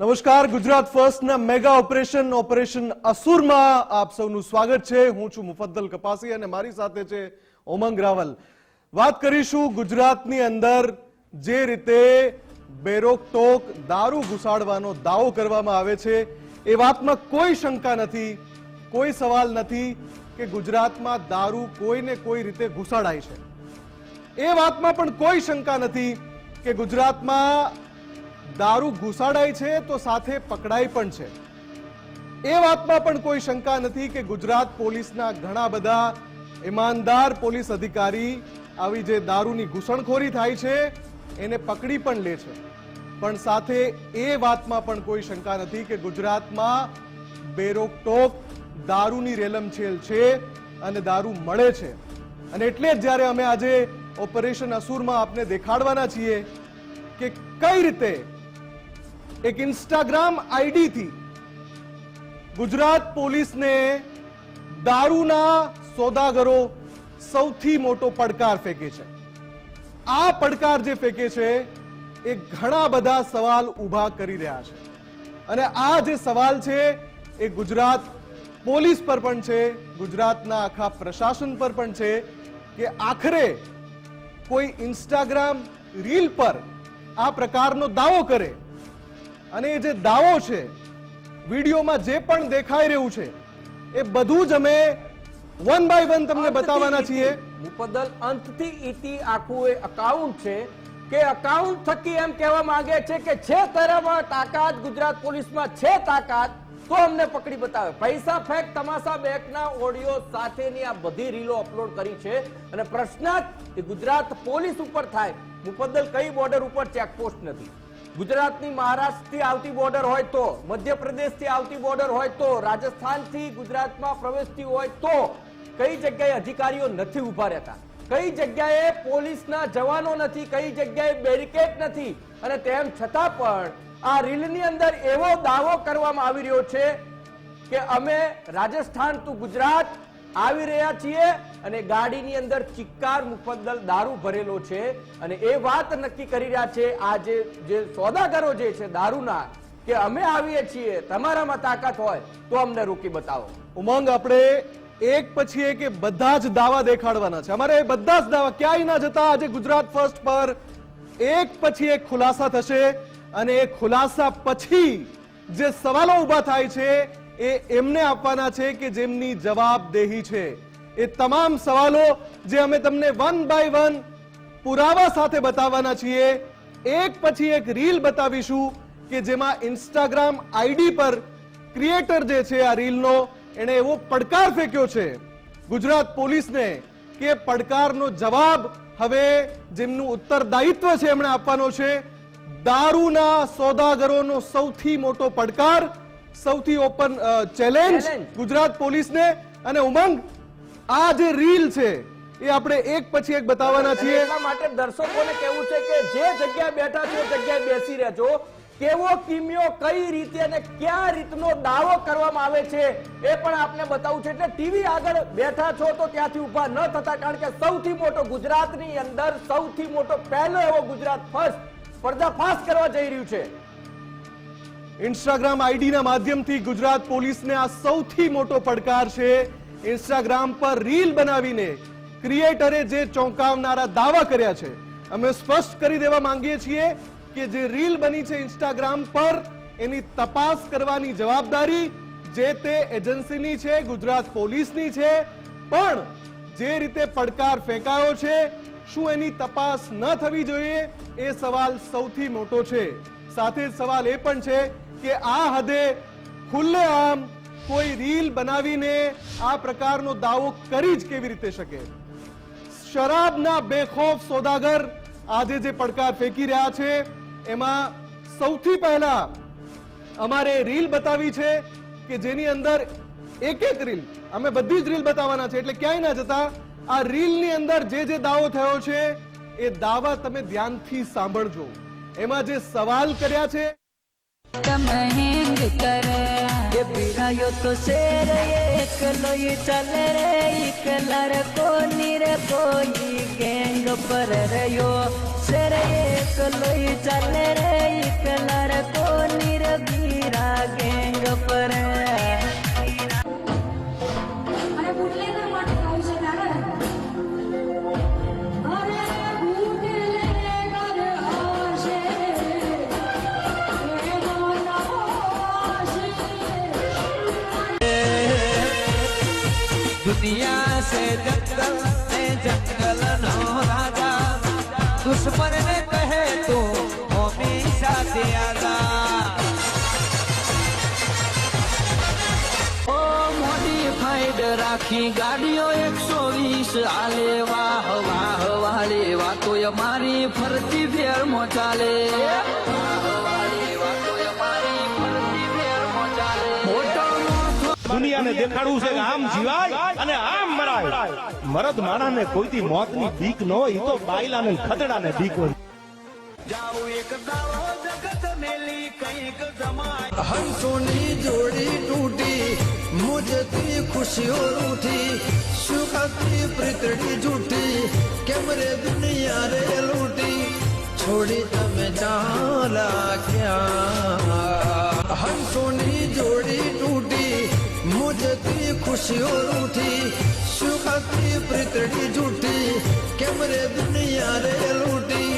નમસ્કાર, Gujarat ફર્સ્ટના mega operation અસુરમાં આપ સૌનું સ્વાગત છે। હું છું મુફદ્દલ કપાસી અને મારી સાથે છે ઉમંગ રાવલ। વાત કરીશું ગુજરાતની અંદર જે રીતે બેરોકટોક દારૂ ઘુસાડવાનો દાવો કરવામાં આવે છે એ વાતમાં કોઈ શંકા નથી, કોઈ સવાલ નથી કે ગુજરાતમાં દારૂ કોઈને કોઈ રીતે ઘુસાડાય છે। એ વાતમાં પણ કોઈ શંકા નથી કે ગુજરાતમાં દારૂ ઘુસાડાય છે તો સાથે પકડાય પણ છે। એ વાતમાં પણ કોઈ શંકા નથી કે ગુજરાત પોલીસના ઘણા બધા ઈમાનદાર પોલીસ અધિકારી આવી જે દારૂની ઘૂસણખોરી થાય છે એને પકડી પણ લે છે। પણ સાથે એ વાતમાં પણ કોઈ શંકા નથી કે ગુજરાતમાં બેરોકટોક દારૂની રેલમછેલ છે અને દારૂ મળે છે। અને એટલે જ જ્યારે અમે આજે ઓપરેશન અસુરમાં આપને દેખાડવાના છીએ કે કઈ રીતે એક ઇન્સ્ટાગ્રામ આઈડી થી ગુજરાત પોલીસને દારૂના સોદાગરો સૌથી મોટો પડકાર ફેંકે છે। આ પડકાર જે ફેંકે છે એ ઘણા બધા સવાલ ઊભા કરી રહ્યા છે અને આ જે સવાલ છે એ ગુજરાત પોલીસ પર પણ છે, ગુજરાતના આખા પ્રશાસન પર પણ છે કે આખરે કોઈ ઇન્સ્ટાગ્રામ રીલ પર આ પ્રકારનો દાવો કરે અને એ જે દાવો છે વિડીયોમાં જે પણ દેખાઈ રહ્યું છે એ બધું જ અમે વન બાય વન તમને બતાવવાના છીએ। મુફદ્દલ અંતથી ઈટી આખું એ અકાઉન્ટ છે કે અકાઉન્ટ થકી એમ કહેવા માંગે છે કે છે તારામાં તાકાત, ગુજરાત પોલીસમાં છે તાકાત તો અમને પકડી બતાવે। પૈસા ફેંક તમાશા બેકના ઓડિયો સાથેની આ બધી રીલો અપલોડ કરી છે અને પ્રશ્ન જ ગુજરાત પોલીસ ઉપર થાય। મુફદ્દલ કઈ બોર્ડર ઉપર ચેકપોસ્ટ નથી? ગુજરાતની મહારાષ્ટ્રથી આવતી બોર્ડર હોય તો, મધ્યપ્રદેશથી આવતી બોર્ડર હોય તો, રાજસ્થાનથી ગુજરાતમાં પ્રવેશતી હોય તો કઈ જગ્યાએ અધિકારીઓ નથી ઉભા રહેતા, કઈ જગ્યાએ પોલીસના જવાનો નથી, કઈ જગ્યાએ બેરિકેડ નથી અને તેમ છતાં પણ આ રીલની અંદર એવો દાવો કરવામાં આવી રહ્યો છે કે અમે રાજસ્થાન ટુ ગુજરાત આવી રહ્યા છીએ અને ગાડીની અંદર ચિક્કાર મુફદ્દલ દારૂ ભરેલો છે અને એ વાત નક્કી કરી રહ્યા છે આ જે સોદાગરો જે છે દારૂના કે અમે આવીએ છીએ, તમારામાં તાકાત હોય તો અમને રોકી બતાવો। ઉમંગ, આપણે એક પછી એક બધા જ દાવા દેખાડવાના છે। અમારે બધા જ દાવા ક્યાંય ના જતા આજે ગુજરાત ફર્સ્ટ પર એક પછી એક ખુલાસા થશે અને એ ખુલાસા પછી જે સવાલો ઉભા થાય છે એ એમને આપવાના છે કે જેમની જવાબદેહી છે। એ તમામ સવાલો જે અમે તમને વન બાય વન પુરાવા સાથે બતાવવાના છીએ। એક પછી એક રીલ બતાવીશું કે જેમાં ઇન્સ્ટાગ્રામ આઈડી પર ક્રિએટર જે છે આ રીલનો એને એવો પડકાર ફેંક્યો છે ગુજરાત પોલીસને કે પડકારનો જવાબ હવે જેમનું ઉત્તરદાયિત્વ છે એમણે આપવાનો છે। દારૂના સોદાગરોનો સૌથી મોટો પડકાર, સૌથી ઓપન ચેલેન્જ ગુજરાત પોલીસને। અને ઉમંગ, આ જે રીલ છે એ આપણે એક પછી એક બતાવવાના છીએ। એટલા માટે દર્શકોને કહેવું છે કે જે જગ્યાએ બેઠા છો જગ્યાએ બેસી રહેજો। કેવો કિમિયો કઈ રીતે અને કયા રીતનો દાવો કરવામાં આવે છે એ પણ આપને બતાવું છે। એટલે ટીવી આગળ બેઠા છો તો ત્યાંથી ઉભા ન થતા, કારણ કે સૌથી મોટો ગુજરાતની અંદર સૌથી મોટો પહેલો એવો ગુજરાત ફર્સ્ટ પર્દાફાશ કરવા જઈ રહ્યું છે। ઇન્સ્ટાગ્રામ આઈડીના માધ્યમથી ગુજરાત પોલીસને આ સૌથી મોટો પડકાર છે। ઇન્સ્ટાગ્રામ પર રીલ બનાવીને ક્રિએટરે જે ચોંકાવનારા દાવા કર્યા છે અમે સ્પષ્ટ કરી દેવા માંગીએ છીએ કે જે રીલ બની છે ઇન્સ્ટાગ્રામ પર એની તપાસ કરવાની જવાબદારી જે તે એજન્સીની છે, ગુજરાત પોલીસની છે। પણ જે રીતે પડકાર ફેંકાયો છે શું એની તપાસ ન થવી જોઈએ એ સવાલ સૌથી મોટો છે। સાથે જ સવાલ એ પણ છે કે આ હદે ખુલ્લેઆમ કોઈ રીલ બનાવીને આ પ્રકારનો દાવો કરી જ કેવી રીતે શકે? શરાબના બેખૌફ સોદાગર આજે જે પડકાર ફેંકી રહ્યા છે એમાં સૌથી પહેલા અમારે રીલ બતાવી છે કે જેની અંદર એક એક રીલ અમે બધી જ રીલ બતાવવાના છે એટલે ક્યાંય ના જતા। આ રીલની અંદર જે દાવો થયો છે એ દાવા તમે ધ્યાનથી સાંભળજો। એમાં જે સવાલ કર્યા છે તમહેંગ કરે ये बिरायो तो शेर एक लोई चल रे एक लड़को निर कोई गैंग પર રહ્યો શેર એક લોહી ચાલે રે એક લડકો નિરબીરા ગેંગ પર અને બુટલેગર માટે કહું છે મેડમ અરે બુટલેગર હશે એ મોના હશે दुनिया से जंगल से जंगल नो राजा दुश्मन ने कहे तो हमेशा से आजा ओ મોડિફાઈડ રાખી ગાડીઓ 120 આલે વાહ વાહ વાલે વાતો અમારી ફરતી ફેરમાં ચાલે દુનિયાને દેખાડવું છે કે આમ જીવાય અને આમ મરાય મરદ માણાને કોઈથી મોતની બીક ન હોય ઈ તો બાયલાને ને ખતડાને બીક હોય જાઉં એક દાવો જગત મેલી કંઈક જમાય હંસોની જોડી તૂટી મુજતી ખુશીઓ રૂઠી સુખતી પ્રીતડી જૂઠી કેમ રે દુનિયા રે લૂટી છોડી તમે ચાલા ક્યાં હંસોની જોડી તૂટી મુજતી ખુશીઓ રૂઠી સુખતી પ્રીતડી જૂઠી કેમ રે દુનિયા રે લૂટી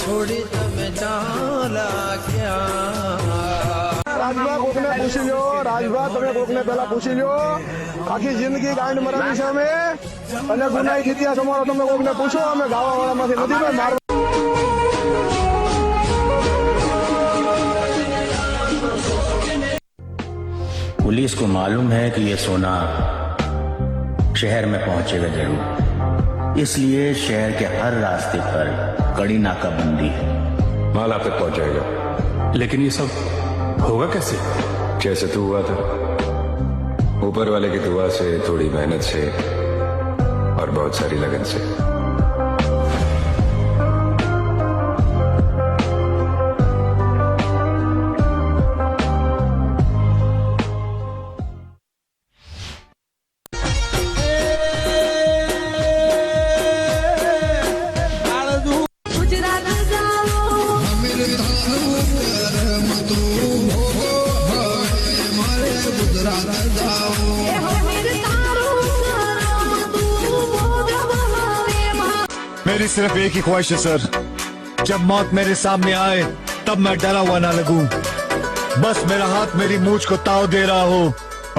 છોડી તમે ચાલા ક્યાં રાજભા કોકને પૂછી લો રાજભા તમે કોકને પેલા પૂછી લો આખી જિંદગી ગાંડ મરાવી છે અમે અને ગુનાહિત ઇતિહાસ અમારો તમે કોકને પૂછો અમે ગાવા વાળામાંથી નથી પણ મારવા पुलिस को मालूम है कि ये सोना शहर में पहुंचेगा जरूर, इसलिए शहर के हर रास्ते पर कड़ी नाकाबंदी है। माल आप तक पहुंच जाएगा, लेकिन ये सब होगा कैसे? जैसे तू हुआ था, ऊपर वाले की दुआ से, थोड़ी मेहनत से और बहुत सारी लगन से। मेरी सिर्फ एक ही ख्वाहिश है सर, जब मौत मेरे सामने आए तब मैं डरा हुआ ना लगूं, बस मेरा हाथ मेरी मूंछ को ताव दे रहा हो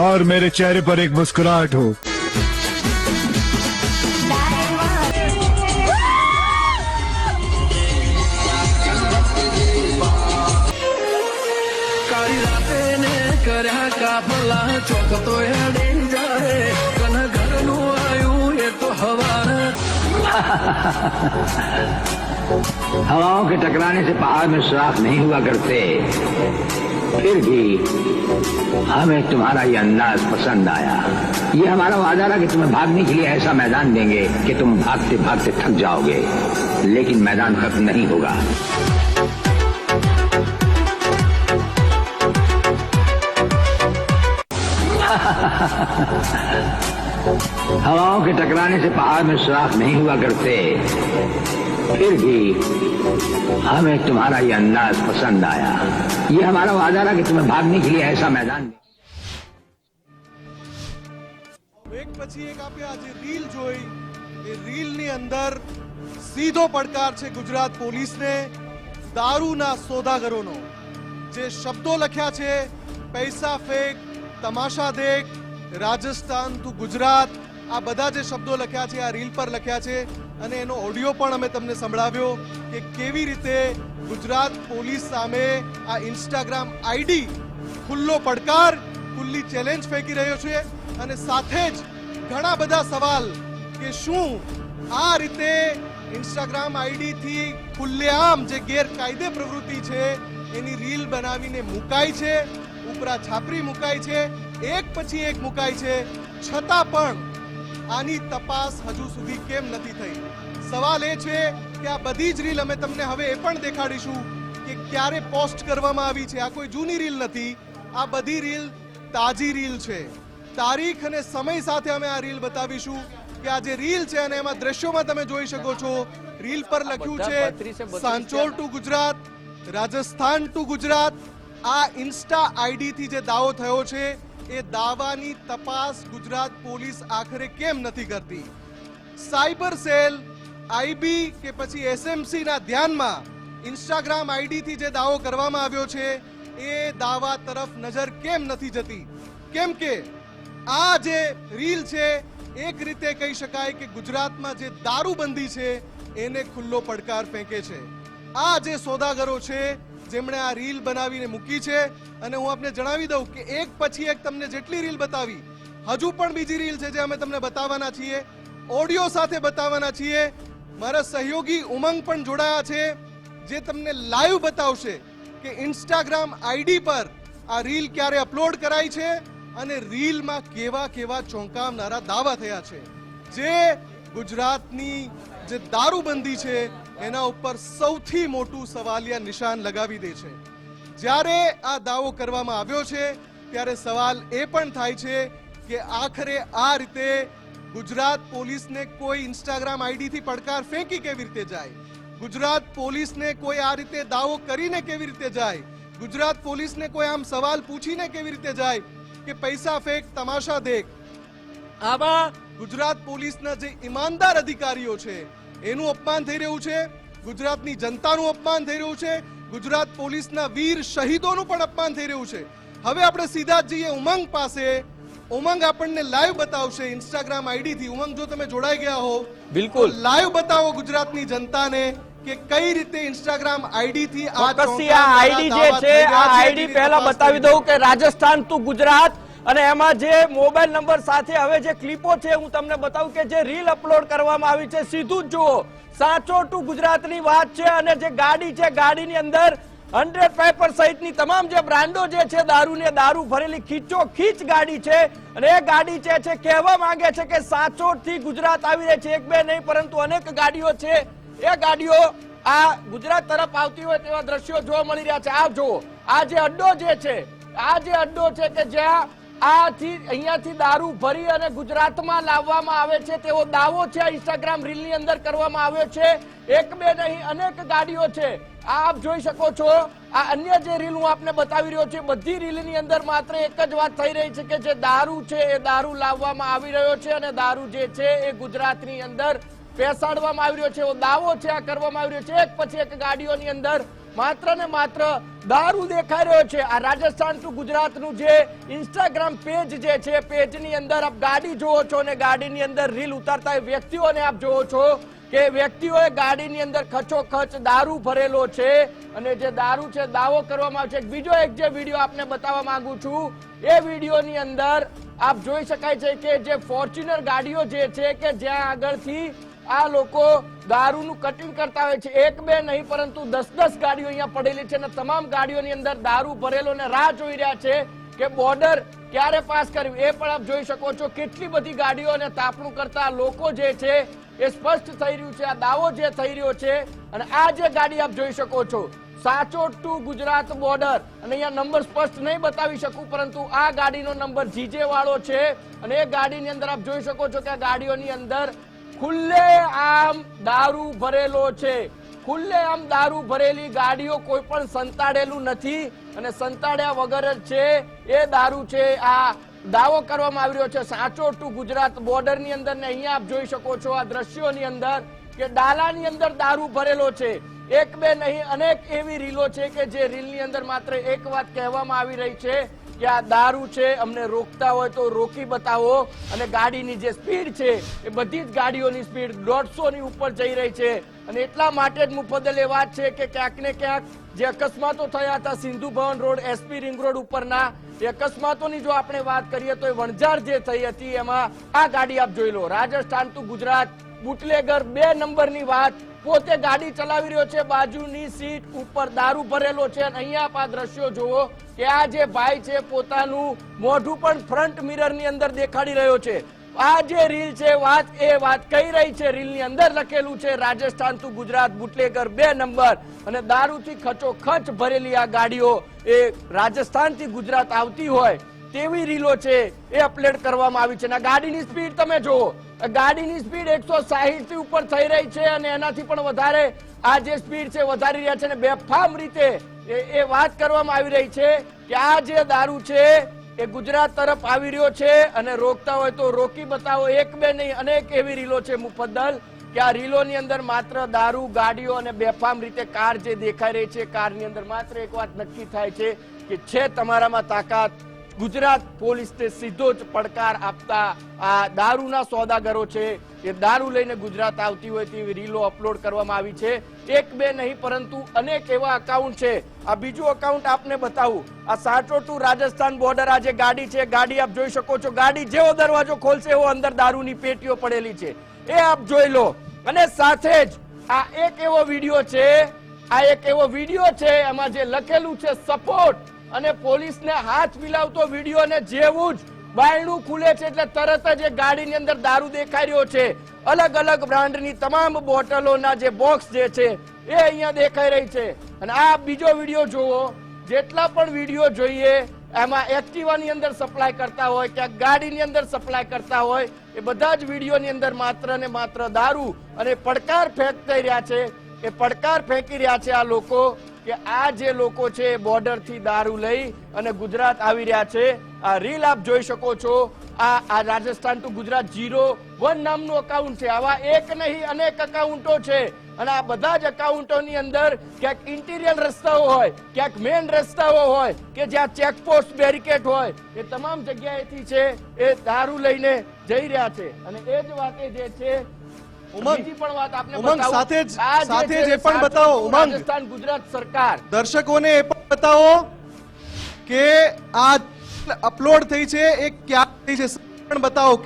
और मेरे चेहरे पर एक मुस्कुराहट हो। કાળી રાતે ને કર્યા કાફલા ચોક તો હેડી જાય કન ઘરનું આયું એ તો હવા हवाओं के टकराने से पहाड़ में सुराख नहीं हुआ करते, फिर भी हमें तुम्हारा ये अंदाज पसंद आया। ये हमारा वादा था कि तुम्हें भागने के लिए ऐसा मैदान देंगे कि तुम भागते भागते थक जाओगे, लेकिन मैदान खत्म नहीं होगा। हवाओं के टकराने से पहाड़ में सुराख नहीं हुआ करते, फिर भी हमें तुम्हारा ये अंदाज पसंद आया। ये हमारा वादा था कि तुम्हें भागने के लिए ऐसा मैदान એક પછી એક આપણે આજે રીલ જોઈ, એ રીલની અંદર સીધો પડકાર છે ગુજરાત પોલીસને દારૂના સોદાગરોનો। જે શબ્દો લખ્યા છે, પૈસા ફેંક, તમાશા દેખ, રાજસ્થાન ટુ ગુજરાત, આ બધા જે શબ્દો લખ્યા છે આ રીલ પર લખ્યા છે અને એનો ઓડિયો પણ અમે તમને સંભળાવ્યો કે કેવી રીતે ગુજરાત પોલીસ સામે આ ઇન્સ્ટાગ્રામ આઈડી ખુલ્લો પડકાર, ખુલ્લી ચેલેન્જ ફેંકી રહ્યો છે અને સાથે જ ઘણા બધા સવાલ કે શું આ રીતે ઇન્સ્ટાગ્રામ આઈડી થી ખુલ્લેઆમ જે ગેરકાયદે પ્રવૃત્તિ છે એની રીલ બનાવીને મુકાઈ છે, ઉપરા છાપરી મુકાઈ છે, એક પછી એક મુકાઈ છે, છતાં પણ આની તપાસ હજુ સુધી કેમ નથી થઈ? સવાલ એ છે કે આ બધી જ રીલ અમે તમને હવે એ પણ દેખાડીશું કે ક્યારે પોસ્ટ કરવામાં આવી છે। આ કોઈ જૂની રીલ નથી, આ બધી રીલ તાજી રીલ છે। તારીખ અને સમય સાથે અમે આ રીલ બતાવીશું કે આ જે રીલ છે અને એમાં દ્રશ્યોમાં તમે જોઈ શકો છો, રીલ પર લખ્યું છે સાંચોર ટુ ગુજરાત, રાજસ્થાન ટુ ગુજરાત. આ ઇન્સ્ટા આઈડી થી જે દાવો થયો છે એ દાવાની તપાસ ગુજરાત પોલીસ આખરે કેમ નથી કરતી? સાયબર સેલ, આઈબી કે પછી એસએમસી ના ધ્યાનમાં ઇન્સ્ટાગ્રામ આઈડી થી જે દાવો કરવામાં આવ્યો છે એ દાવા તરફ નજર કેમ નથી જતી? કેમ કે આ જે રીલ છે એક રીતે કહી શકાય કે ગુજરાતમાં જે દારૂબંધી છે એને ખુલ્લો પડકાર ફેંકે છે. આ જે સોદાગરો છે જેમણે આ રીલ બનાવીને મૂકી છે, અને હું આપને જણાવી દઉં કે એક પછી એક તમને જેટલી રીલ બતાવી, હજુ પણ બીજી રીલ છે જે અમે તમને બતાવવાના છીએ, ઓડિયો સાથે બતાવવાના છીએ. મારા સહયોગી ઉમંગ પણ જોડાયા છે જે તમને લાઈવ બતાવશે કે ઇન્સ્ટાગ્રામ આઈડી પર આ રીલ ક્યારે અપલોડ કરાઈ છે અને રીલમાં કેવા કેવા ચોંકાવનારા દાવા થયા છે, જે ગુજરાતની જે દારૂબંધી છે એના ઉપર સૌથી મોટું સવાલિયા નિશાન લગાવી દે છે. જ્યારે આ દાવો કરવામાં આવ્યો છે ત્યારે સવાલ એ પણ થાય છે કે આખરે આ રીતે ગુજરાત પોલીસને કોઈ ઇન્સ્ટાગ્રામ આઈડી થી પડકાર ફેંકી કેવી રીતે જાય? ગુજરાત પોલીસને કોઈ આ રીતે દાવો કરીને કેવી રીતે જાય? ગુજરાત પોલીસને કોઈ આમ સવાલ પૂછીને કેવી રીતે જાય કે પૈસા ફેંક, તમાશા દેખ? આમાં ગુજરાત પોલીસના જે ઈમાનદાર અધિકારીઓ છે એનું અપમાન થઈ રહ્યું છે, ગુજરાતની જનતાનું અપમાન થઈ રહ્યું છે, ગુજરાત પોલીસના વીર શહીદોનું પણ અપમાન થઈ રહ્યું છે. હવે આપણે સીધા જ જઈએ ઉમંગ પાસે. ઉમંગ આપણને લાઈવ બતાવશે ઇન્સ્ટાગ્રામ આઈડી થી. ઉમંગ, જો તમે જોડાઈ ગયા હો, બિલકુલ લાઈવ બતાવો ગુજરાતની જનતાને કે કઈ રીતે ઇન્સ્ટાગ્રામ આઈડી થી આ આઈડી જે છે આ આઈડી પહેલા બતાવી દઉં કે રાજસ્થાન ટુ ગુજરાત, અને એમાં જે મોબાઈલ નંબર સાથે હવે જે ક્લિપો છે હું તમને બતાવું કે જે રીલ અપલોડ કરવામાં આવી છે, સીધું જ જુઓ, સાચો ટુ ગુજરાતની વાત છે. અને જે ગાડી છે, ગાડીની અંદર 100 પેપર સહિતની તમામ જે બ્રાન્ડો જે છે દારૂ ભરેલી ખીચો ખીચ ગાડી છે. અને એ ગાડી છે કહેવા માંગે છે કે સાચોટ થી ગુજરાત આવી રહી છે. એક બે નહીં પરંતુ અનેક ગાડીઓ છે, એ ગાડીઓ આ ગુજરાત તરફ આવતી હોય તેવા દ્રશ્યો જોવા મળી રહ્યા છે. આપ જુઓ, આ જે અડ્ડો જે છે, આ જે અડ્ડો છે કે જ્યાં અહીંયાથી દારૂ ભરી અને ગુજરાતમાં લાવવામાં આવે છે તેવો દાવો છે ઇન્સ્ટાગ્રામ રીલની અંદર કરવામાં આવ્યો છે. એક બે નહીં અનેક ગાડીઓ છે. આપ જોઈ શકો છો, આ અન્ય જે રીલ હું આપને બતાવી રહ્યો છું, બધી રીલની અંદર માત્ર એક જ વાત થઈ રહી છે કે જે દારૂ છે એ દારૂ લાવવામાં આવી રહ્યો છે અને દારૂ જે છે એ ગુજરાતની અંદર પેસાડવામાં આવી રહ્યો છે એવો દાવો છે આ કરવામાં આવી રહ્યો છે. એક પછી એક ગાડીઓની અંદર માત્ર ને માત્ર દારૂ દેખાઈ રહ્યો છે. આ રાજસ્થાન ટુ ગુજરાતનું જે ઇન્સ્ટાગ્રામ પેજ જે છે, પેજની અંદર આપ ગાડી જોવો છો અને ગાડીની અંદર રીલ ઉતારતા વ્યક્તિઓને આપ જોવો છો કે વ્યક્તિઓએ ગાડીની અંદર ખચોખચ દારૂ ભરેલો છે. અને જે દારૂ છે દાવો કરવામાં આવે છે. બીજો એક જે વિડીયો આપને બતાવવા માંગુ છું, એ વિડીયોની અંદર આપ જોઈ શકાય છે કે જે ફોર્ચ્યુનર ગાડીઓ જે છે કે જ્યાં આગળથી આ લોકો દારૂનું કટિંગ કરતા હોય છે. એક બે નહીં પરંતુ 10 ગાડીઓ અહીંયા પડેલી છે અને તમામ ગાડીઓની અંદર દારૂ ભરેલો ને રાહ જોઈ રહ્યા છે કે બોર્ડર ક્યારે પાસ કરવી. એ પણ આપ જોઈ શકો છો, કેટલી બધી ગાડીઓને તાપણું કરતા લોકો જે છે એ સ્પષ્ટ થઈ રહ્યું છે, આ દાવો જે થઈ રહ્યો છે. અને આ જે ગાડી આપ જોઈ શકો છો, સાચોટ ટુ ગુજરાત બોર્ડર, અને અહીંયા નંબર સ્પષ્ટ નહીં બતાવી શકું પરંતુ આ ગાડીનો નંબર જીજે વાળો છે. અને એ ગાડીની અંદર આપ જોઈ શકો છો કે આ ગાડીઓની અંદર ખુલ્લે આમ દારૂ ભરેલો છે. ખુલ્લે આમ દારૂ ભરેલી ગાડીઓ, કોઈ પણ સંતાડેલું નથી અને સંતાડ્યા વગર જ છે એ દારૂ છે. આ દાવો કરવામાં આવી રહ્યો છે સાચો ટુ ગુજરાત બોર્ડરની અંદર. ને અહીંયા આપ જોઈ શકો છો આ દ્રશ્યોની અંદર કે ડાલાની અંદર દારૂ ભરેલો છે. એક બે નહીં અનેક એવી રીલો છે કે જે રીલની અંદર માત્ર એક વાત કહેવામાં આવી રહી છે કે આ દારૂ છે, અમને રોકતા હોય તો રોકી બતાવો. અને ગાડીની જે સ્પીડ છે એ બધી જ ગાડીઓની સ્પીડ 150 ની ઉપર જઈ રહી છે. અને એટલા માટે જ મુફદ્દલ એ વાત છે કે ક્યાંક ને ક્યાંક જે અકસ્માતો થયા હતા Sindhu Bhavan road, SP ring road ઉપરના, એ અકસ્માતોની જો આપણે વાત કરીએ તો એ વણઝાર જે થઈ હતી એમાં આ ગાડી આપ જોઈ લો. રાજસ્થાન ટુ ગુજરાત બુટલેગર 2 નંબરની વાત, પોતે ગાડી ચલાવી રહ્યો છે, બાજુની સીટ ઉપર દારૂ ભરેલો છે. અને અહીંયા આપ આ દ્રશ્યો જુઓ કે આ જે ભાઈ છે પોતાનું મોઢું પણ ફ્રન્ટ મિરરની અંદર દેખાડી રહ્યો છે. આ જે રીલ છે વાત કહી રહી છે, રીલની અંદર લખેલું છે Rajasthan to Gujarat bootlegger 2 number. અને દારૂથી ખચોખચ ભરેલી આ ગાડીઓ એ રાજસ્થાનથી ગુજરાત આવતી હોય તેવી રીલો છે એ અપલોડ કરવામાં આવી છે. અને આ ગાડીની સ્પીડ તમે જુઓ, ગાડીની સ્પીડ 160 થી ઉપર થઈ રહી છે અને એનાથી પણ વધારે આ જે સ્પીડ છે વધારી રહ્યા છે. અને બેફામ રીતે એ વાત કરવામાં આવી રહી છે કે આ જે દારૂ છે એ ગુજરાત તરફ આવી રહ્યો છે અને રોકતા હોય તો રોકી બતાવો. એક બે નહીં, અનેક એવી રીલો છે મુફદ્દલ કે આ રીલોની અંદર માત્ર દારૂ, ગાડીઓ અને બેફામ રીતે કાર જે દેખાઈ રહી છે, કારની અંદર માત્ર એક વાત નક્કી થાય છે કે છે તમારામાં તાકાત. ગુજરાત પોલીસને સીધો જ પડકાર આપતા આ દારૂના સોદાગરો છે એ દારૂ લઈને ગુજરાત આવતી હોય તેવી રીલો અપલોડ કરવામાં આવી છે. એક બે નહીં પરંતુ અનેક એવા અકાઉન્ટ છે. આ બીજું અકાઉન્ટ આપને બતાવું. આ સાચો ટુ રાજસ્થાન બોર્ડર આ જે ગાડી છે, ગાડી આપ જોઈ શકો છો. ગાડી જેવો દરવાજો ખોલશે એવો અંદર દારૂની પેટીઓ પડેલી છે, એ આપ જોઈ લો. અને સાથે જ આ એક એવો વિડીયો છે, આ એક એવો વિડીયો છે એમાં જે લખેલું છે સપોર્ટ અને પોલીસને હાથ મિલાવતો વિડીયો. અને જેવું જ બાયણું ખુલે છે એટલે તરત જ ગાડીની અંદર દારૂ દેખાઈ રહ્યો છે. અલગ અલગ બ્રાન્ડની તમામ બોટલોના જે બોક્સ જે છે એ અહીંયા દેખાઈ રહી છે. અને આ બીજો વિડીયો જુઓ. જેટલા પણ વિડીયો જોઈએ એમાં એક્ટિવાની અંદર સપ્લાય કરતા હોય, ક્યાંક ગાડીની અંદર સપ્લાય કરતા હોય, એ બધા જ વિડીયોની અંદર માત્ર ને માત્ર દારૂ અને પડકાર ફેંકઈ રહ્યા છે. એ પડકાર ફેંકી રહ્યા છે આ લોકો કે આ જે લોકો છે બોર્ડર થી દારૂ લઈ અને ગુજરાત આવી રહ્યા છે. આ રીલ આપ જોઈ શકો છો. આ રાજસ્થાન ટુ ગુજરાત 01 નામનું અકાઉન્ટ છે. આવા એક નહીં અનેક અકાઉન્ટો છે. અને આ બધા જ અકાઉન્ટોની અંદર ક્યાંક ઇન્ટિરિયર રસ્તાઓ હોય, ક્યાંક મેઇન રસ્તાઓ હોય કે જ્યાં ચેકપોસ્ટ બેરિકેડ હોય, એ તમામ જગ્યાએથી છે એ દારૂ લઈને જઈ રહ્યા છે. અને એ જ વાતે જે છે બીજી પણ વાત આપને બતાવું. સાથે જ એ પણ બતાવો ઉમંગ, રાજસ્થાન ગુજરાત સરકાર દર્શકોને એ પણ બતાવો કે આ અપલોડ થઈ છે એ ક્યાં થઈ છે, પણ બતાવો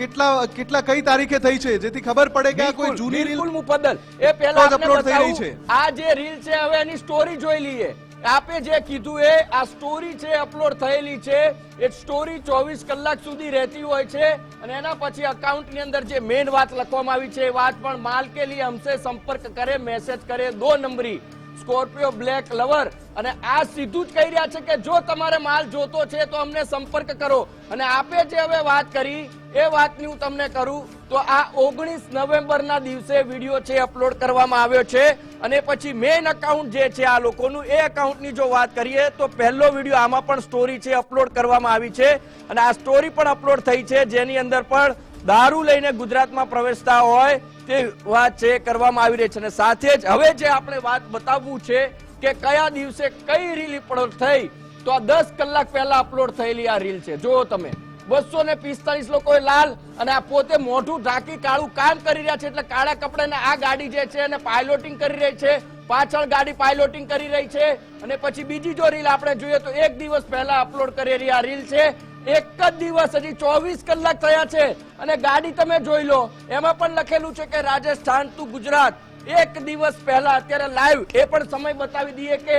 કેટલા કઈ તારીખે થઈ છે, જેથી ખબર પડે કે આ કોઈ જૂની રીલ મુફદ્દલ. એ પહેલા આપને અપલોડ થઈ રહી છે. બતાવું આ જે રીલ છે હવે એની સ્ટોરી જોઈ લઈએ. આપે જે કીધું એ આ સ્ટોરી છે અપલોડ થયેલી છે. એ સ્ટોરી 24 કલાક સુધી રહેતી હોય છે અને એના પછી અકાઉન્ટની અંદર જે મેઇન વાત લખવામાં આવી છે એ વાત પણ માલ કે લીએ હમસે સંપર્ક કરે, મેસેજ કરે 2 નંબરી સ્કોર્પિયો બ્લેક લવર. અને આ સીધું જ કહી રહ્યા છે કે જો તમારે માલ જોતો છે તો અમને સંપર્ક કરો. અને આપે જે હવે વાત કરી એ વાતની હું તમને કરું તો આ 19 નવેમ્બરના દિવસે વિડીયો છે અપલોડ કરવામાં આવ્યો છે. અને પછી મેઇન અકાઉન્ટ જે છે આ લોકોનું, એ અકાઉન્ટની જો વાત કરીએ તો પહેલો વિડીયો આમાં પણ સ્ટોરી છે અપલોડ કરવામાં આવી છે. અને આ સ્ટોરી પણ અપલોડ થઈ છે જેની અંદર પણ દારૂ લઈને ગુજરાતમાં પ્રવેશતા હોય તે વાત છે કરવામાં આવી રહી છે. અને સાથે જ હવે જે આપણે વાત બતાવવું છે કે કયા દિવસે કઈ રીલ અપલોડ થઈ, તો આ 10 કલાક પહેલા અપલોડ થયેલી આ રીલ છે. જુઓ તમે, 245 લોકોએ લાલ અને આ પોતે મોઢું ઢાંકી કાળું કામ કરી રહ્યા છે. એટલે કાળા કપડાને આ ગાડી જે છે એને પાયલોટિંગ કરી રહી છે, પાછળ ગાડી પાયલોટિંગ કરી રહી છે. અને પછી બીજી જો રીલ આપણે જોઈએ તો 1 દિવસ પહેલા અપલોડ કરેલી આ રીલ છે. એક જ દિવસ, હજી 24 કલાક થયા છે અને ગાડી તમે જોઈ લો. એમાં પણ લખેલું છે કે રાજસ્થાન ટુ ગુજરાત. 1 દિવસ પહેલા અત્યારે લાઈવ એ પણ સમય બતાવી દઈએ કે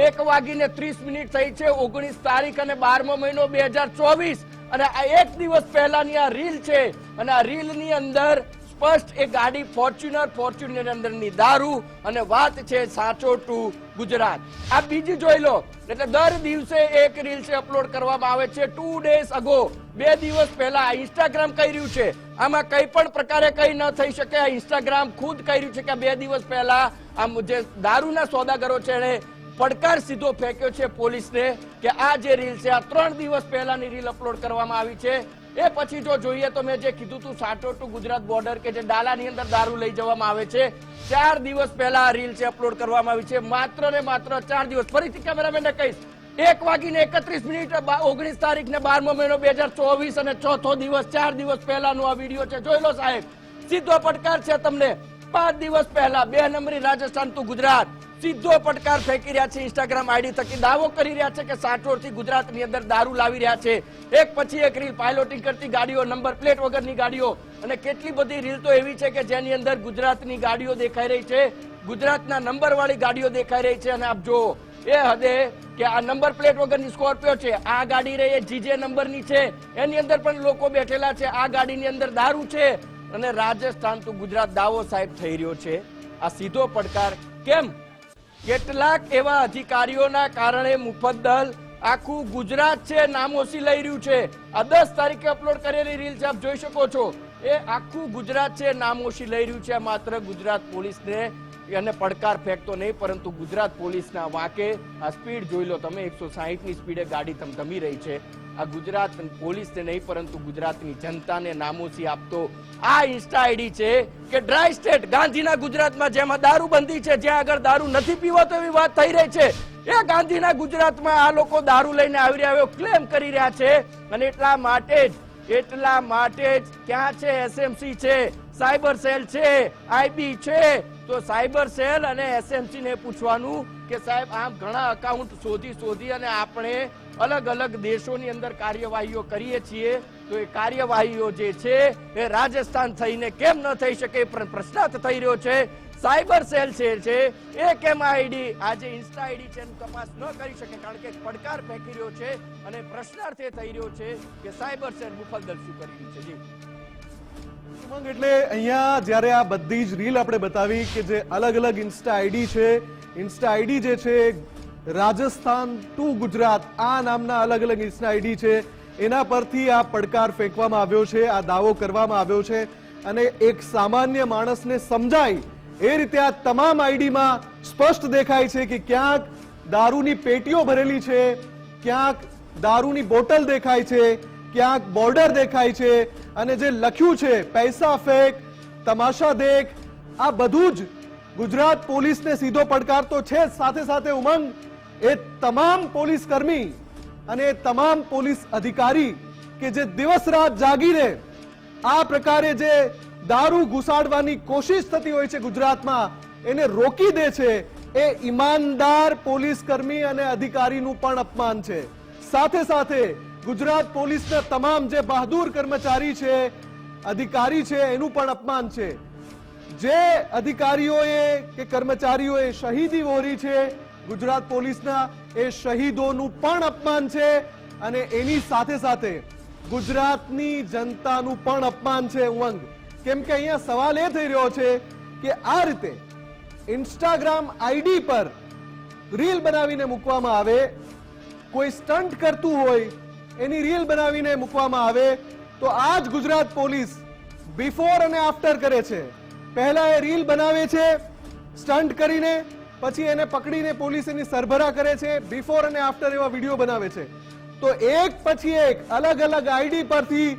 1:30 થઈ છે, 19 તારીખ અને 12મો મહિનો 2024. અને આ 1 દિવસ પહેલાની આ રીલ છે. અને આ રીલની અંદર સ્પષ્ટ એ ગાડી ફોર્ચ્યુનર અંદરની દારૂ અને વાત છે સાચો ટુ ગુજરાત. આ બીજી જોઈ લો. એટલે દર દિવસે એક રીલ છે અપલોડ કરવામાં આવે છે. 2 days ago, 2 દિવસ પહેલા આ ઇન્સ્ટાગ્રામ કહી રહ્યું છે. આમાં કઈ પણ પ્રકારે કઈ ન થઈ શકે. આ ઇન્સ્ટાગ્રામ ખુદ કહી રહ્યું છે કે 2 દિવસ પહેલા આમ જે દારૂના સોદાગરો છે એને પડકાર સીધો ફેંક્યો છે પોલીસને કે આ જે રીલ છે આ 3 દિવસ પહેલાની રીલ અપલોડ કરવામાં આવી છે. એ પછી જો જોઈએ તો મેં જે કીધું તું સાચો ટુ ગુજરાત બોર્ડર કે જે ડાલાની અંદર દારૂ લઈ જવામાં આવે છે, 4 દિવસ પહેલા આ રીલ છે અપલોડ કરવામાં આવી છે. માત્ર ને માત્ર 4 દિવસ. ફરીથી કેમેરામેનને કહીશ, 1:31 19 તારીખ ને 12મો મહિનો 2024 અને ચોથો દિવસ 4 દિવસ પહેલાનો આ વિડીયો છે. જોઈ લો સાહેબ, સીધો પડકાર છે તમને. 5 દિવસ પહેલા 2 નંબરી રાજસ્થાન ટુ ગુજરાત સીધો પડકાર ફેંકી રહ્યા છે. ઇન્સ્ટાગ્રામ આઈડી થકી દાવો કરી રહ્યા છે કે સાચોરથી ગુજરાતની અંદર દારૂ લાવી રહ્યા છે. એક પછી એક રીલ પાયલોટિંગ કરતી ગાડીઓ, નંબર પ્લેટ વગરની ગાડીઓ અને કેટલી બધી રીલ તો એવી છે કે જેની અંદર ગુજરાતની ગાડીઓ દેખાઈ રહી છે, ગુજરાતના નંબર વાળી ગાડીઓ દેખાઈ રહી છે. અને આપ જો એ હદે કે આ નંબર પ્લેટ વગરની સ્કોર્પિયો છે, આ ગાડી રહી જીજે નંબરની છે, એની અંદર પણ લોકો બેઠેલા છે. આ ગાડીની અંદર દારૂ છે અને રાજસ્થાન ટુ ગુજરાત દાવો સાહેબ થઈ રહ્યો છે. આ સીધો પડકાર કેમ? કેટલાક એવા અધિકારીઓના કારણે મુફદ્દલ આખું ગુજરાત છે નામોશી લઈ રહ્યું છે. આ 10 તારીખે અપલોડ કરેલી રીલ છે, આપ જોઈ શકો છો. એ આખું ગુજરાત છે નામોશી લઈ રહ્યું છે. માત્ર ગુજરાત પોલીસને અને પડકાર ફેંકતો નહીં, પરંતુ ગુજરાત પોલીસના વાકે આ સ્પીડ જોઈ લો તમે, 160ની સ્પીડે ગાડી ધમધમી રહી છે. આ ગુજરાત પોલીસને નહીં, પરંતુ ગુજરાતની જનતાને નામોશી આપતો આ ઇન્સ્ટા આઈડી છે કે ડ્રાય સ્ટેટ ગાંધીના ગુજરાતમાં જેમાં દારૂબંધી છે, જ્યાં આગળ દારૂ નથી પીવાતો એવી વાત થઈ રહી છે, એ ગાંધીના ગુજરાતમાં આ લોકો દારૂ લઈને આવી રહ્યા એવો ક્લેમ કરી રહ્યા છે. અને એટલા માટે જ ક્યાં છે એસએમસી છે, સાયબર સેલ છે, આઈબી છે, તો સાયબર સેલ અને એસએમસી ને પૂછવાનું કે સાહેબ આમ ઘણા અકાઉન્ટ શોધી અને આપણે અલગ અલગ દેશોની અંદર કાર્યવાહીઓ કરીએ છીએ, તો એ કાર્યવાહીઓ જે છે એ રાજસ્થાન થઈને કેમ ન થઈ શકે પ્રશ્નાર્થ થઈ રહ્યો છે. સાયબર સેલ છે એ કેમ આઈડી આજે ઇન્સ્ટા આઈડી છે એનું તપાસ ન કરી શકે, કારણ કે પડકાર ફેંકી રહ્યો છે અને પ્રશ્નાર્થ એ થઈ રહ્યો છે કે સાયબર સેલ મુફદ્દલ શું કરી રહ્યું છે. જી ઉમંગ, એટલે અહીંયા જ્યારે આ બધી જ રીલ આપણે બતાવી કે જે અલગ અલગ ઇન્સ્ટા આઈડી છે, ઇન્સ્ટા આઈડી જે છે રાજસ્થાન ટુ ગુજરાત આ નામના અલગ અલગ ઇન્સ્ટા આઈડી છે, એના પરથી આ પડકાર ફેંકવામાં આવ્યો છે, આ દાવો કરવામાં આવ્યો છે. અને એક સામાન્ય માણસને સમજાય એ રીતે આ તમામ આઈડીમાં સ્પષ્ટ દેખાય છે કે ક્યાંક દારૂની પેટીઓ ભરેલી છે, ક્યાંક દારૂની બોટલ દેખાય છે, ક્યાંક બોર્ડર દેખાય છે, અને જે લખ્યું છે પૈસા ફેંક, તમાશા દેખ, આ બધું જ ગુજરાત પોલીસને સીધો પડકાર તો છે. સાથે સાથે ઉમંગ, એ તમામ પોલીસ કર્મી અને તમામ પોલીસ અધિકારી કે જે દિવસ રાત જાગીને આ પ્રકારે જે દારૂ ઘુસાડવાની કોશિશ થતી હોય છે ગુજરાતમાં, એને રોકી દે છે, એ ઈમાનદાર પોલીસ કર્મી અને અધિકારીનું પણ અપમાન છે. સાથે સાથે ગુજરાત પોલીસના તમામ જે બહાદુર કર્મચારી છે, અધિકારી છે, એનું પણ અપમાન છે. જે અધિકારીઓએ કે કર્મચારીઓએ શહીદી વહોરી છે ગુજરાત પોલીસના, એ શહીદોનું પણ અપમાન છે. અને એની સાથે સાથે ગુજરાતની જનતાનું પણ અપમાન છે ઉમંગ. કેમ કે અહીંયા સવાલ એ થઈ રહ્યો છે કે આ રીતે ઇન્સ્ટાગ્રામ આઈડી પર રીલ બનાવીને મૂકવામાં આવે, કોઈ સ્ટન્ટ કરતું હોય એની રીલ બનાવીને મૂકવામાં આવે, તો આ જ ગુજરાત પોલીસ બિફોર અને આફ્ટર કરે છે. પહેલા એ રીલ બનાવે છે સ્ટન્ટ કરીને, પછી એને પકડીને પોલીસ એની સરભરા કરે છે, બિફોર અને આફ્ટર એવા વિડીયો બનાવે છે. તો એક પછી એક અલગ અલગ આઈડી પરથી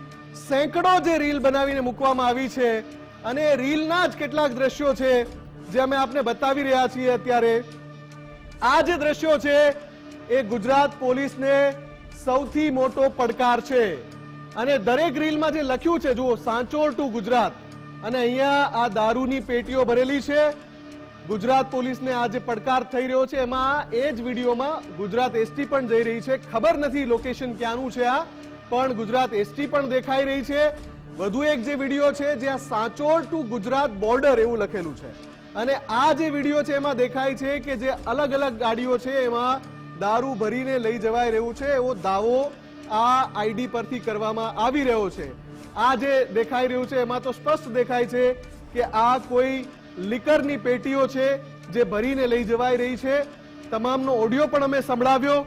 સેંકડો જે રીલ બનાવીને મૂકવામાં આવી છે. અને રીલના જ કેટલાક દ્રશ્યો છે જે અમે આપને બતાવી રહ્યા છીએ અત્યારે. આ જે દ્રશ્યો છે એ ગુજરાત પોલીસને સૌથી મોટો પડકાર છે. અને દરેક રીલમાં જે લખ્યું છે, જુઓ, સાંચોર ટુ ગુજરાત, અને અહીંયા આ દારૂની પેટીઓ ભરેલી છે. ગુજરાત પોલીસને આ જે પડકાર થઈ રહ્યો છે એમાં એ જ વિડીયોમાં ગુજરાત એસટી પણ જઈ રહી છે. ખબર નથી લોકેશન ક્યાંનું છે આ, પણ ગુજરાત એસટી પણ દેખાઈ રહી છે. વધુ એક જે વિડીયો છે જ્યાં સાંચોર ટુ ગુજરાત બોર્ડર એવું લખેલું છે. અને આ જે વિડીયો છે એમાં દેખાય છે કે જે અલગ અલગ ગાડીઓ છે એમાં દારૂ ભરીને લઈ જવાઈ રહ્યું છે, એવો દાવો આ આઈડી પરથી કરવામાં આવી રહ્યો છે. આ જે દેખાઈ રહ્યું છે એમાં તો સ્પષ્ટ દેખાય છે કે આ કોઈ લિકરની પેટીઓ છે જે ભરીને લઈ જવાઈ રહી છે. તમામનો ઓડિયો પણ અમે સંભળાવ્યો.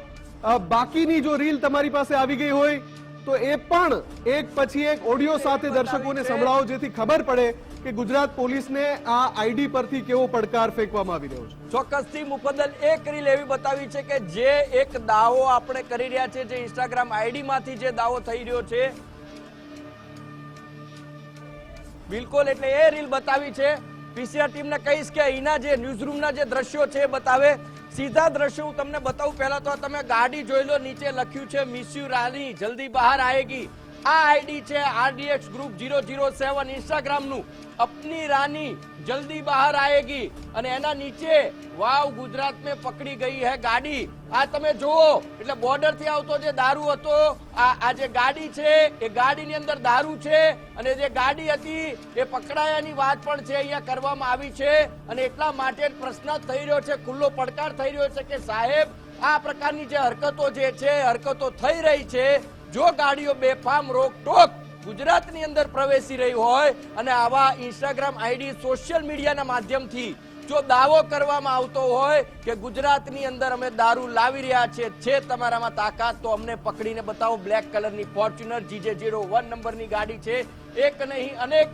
બાકીની જો રીલ તમારી પાસે આવી ગઈ હોય તો એ પણ એક પછી એક ઓડિયો સાથે દર્શકોને સંભળાવો, જેથી ખબર પડે કે ગુજરાત પોલીસને આ આઈડી પરથી કેવો પડકાર ફેંકવામાં આવી રહ્યો છે. ચોક્કસથી મુફદ્દલ એક રીલ એવી બતાવી છે કે જે એક દાવો આપણે કરી રહ્યા છે, જે ઇન્સ્ટાગ્રામ આઈડી માંથી જે દાવો થઈ રહ્યો છે, બિલકુલ એટલે એ રીલ બતાવી છે. પીસીઆર ટીમને કહીશ કે અહીંના જે ન્યૂઝરૂમના જે દ્રશ્યો છે બતાવે. સીધા દ્રશ્યો હું તમને બતાવું. પહેલા તો તમે ગાડી જોઈ લો, નીચે લખ્યું છે મિસ યુ રાની જલ્દી બહાર આएगी. આ આઈડી છે RDX ગ્રુપ 007 ઇન્સ્ટાગ્રામ નું, અપની રાની જલ્દી બહાર આएगी. અને એના નીચે વાવ ગુજરાત में પકડી ગઈ है ગાડી. આ તમે જુઓ, એટલે બોર્ડર થી આવતો જે દારૂ હતો, આ જે ગાડી છે એ ગાડીની અંદર દારૂ છે, અને જે ગાડી હતી એ પકડાયાની વાત પણ છે અહીંયા કરવામાં આવી છે. અને એટલા માટે પ્રશ્ન થઈ રહ્યો છે, ખુલ્લો પડકાર થઈ રહ્યો છે કે સાહેબ આ પ્રકારની જે હરકતો જે છે, હરકતો થઈ રહી છે, જો ગાડીઓ બેફામ રોકટોક ગુજરાતની અંદર પ્રવેશી રહી હોય અને આવા ઇન્સ્ટાગ્રામ આઈડી સોશિયલ મીડિયાના માધ્યમથી જો દાવો કરવામાં આવતો હોય કે ગુજરાતની અંદર અમે દારૂ લાવી રહ્યા છીએ, છે તમારામાં તાકાત તો અમને પકડીને બતાવો. બ્લેક કલરની ફોર્ચ્યુનર GJ01 નંબરની ગાડી છે. એક નહીં અનેક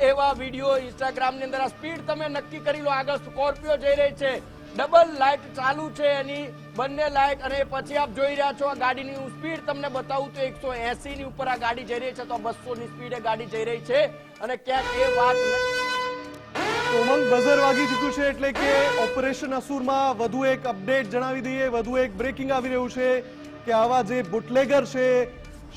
એવા વિડીયો ઇન્સ્ટાગ્રામની અંદર. આ સ્પીડ તમે નક્કી કરી લો. આગળ સ્કોર્પિયો જઈ રહી છે, ડબલ લાઇટ ચાલુ છે એની બંને લાઇટ, અને પછી આપ જોઈ રહ્યા છો આ ગાડીની હું સ્પીડ તમને બતાવું તો 180 ની ઉપર આ ગાડી જઈ રહી છે, તો 200 ની સ્પીડે ગાડી જઈ રહી છે. અને ક્યાંક એ વાત ઉમંગ બઝર વાગી ચૂક્યું છે, એટલે કે ઓપરેશન અસુરમાં વધુ એક અપડેટ જણાવી દઈએ. વધુ એક બ્રેકિંગ આવી રહ્યું છે કે આવા જે બુટલેગર છે,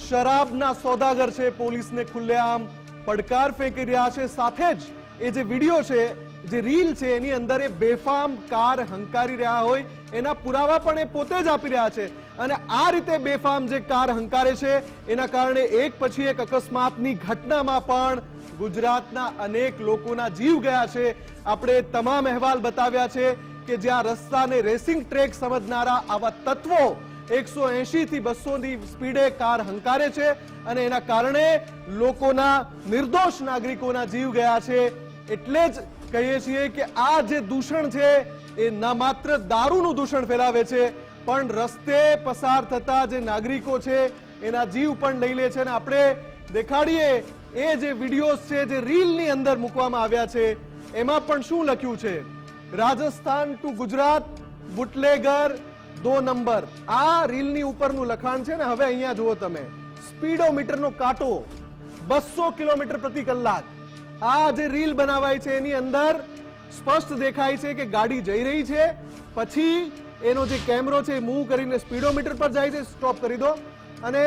શરાબના સોદાગર છે, પોલીસને ખુલ્લેઆમ પડકાર ફેંકી રહ્યા છે. સાથે જ એ જે વિડીયો છે, જે રીલ છે, એની અંદર એ બેફામ કાર હંકારી રહ્યા હોય એના પુરાવા પણ એ પોતે જ આપી રહ્યા છે. અને આ રીતે બેફામ જે કાર હંકારે છે એના કારણે એક પછી એક અકસ્માતની ઘટનામાં પણ ગુજરાતના અનેક લોકોના જીવ ગયા છે. આપણે તમામ અહેવાલ બતાવ્યા છે કે જ્યાં રસ્તાને રેસિંગ ટ્રેક સમજનારા આવા તત્વો 180 થી 200 ની સ્પીડે કાર હંકારે છે અને એના કારણે લોકોના, નિર્દોષ નાગરિકોના જીવ ગયા છે. એટલે જ કહીએ છીએ કે આ જે દૂષણ છે એ ન માત્ર દારૂનું દૂષણ ફેલાવે છે, પણ રસ્તે પસાર થતા જે નાગરિકો છે એના જીવ પણ લઈ લે છે. અને આપણે દેખાડીએ એ જે વિડીયોઝ છે, જે રીલની અંદર મૂકવામાં આવ્યા છે, એમાં પણ શું લખ્યું છે? Rajasthan to Gujarat bootlegger 2 number. આ રીલની ઉપરનું લખાણ છે ને. હવે અહીંયા જુઓ તમે, સ્પીડોમીટરનો કાંટો 200 કિલોમીટર પ્રતિ કલાક. આ જે રીલ બનાવાય છે એની અંદર સ્પષ્ટ દેખાય છે કે ગાડી જઈ રહી છે, પછી એનો જે કેમેરો છે એ મૂવ કરીને સ્પીડોમીટર પર જાય છે. સ્ટોપ કરી દો અને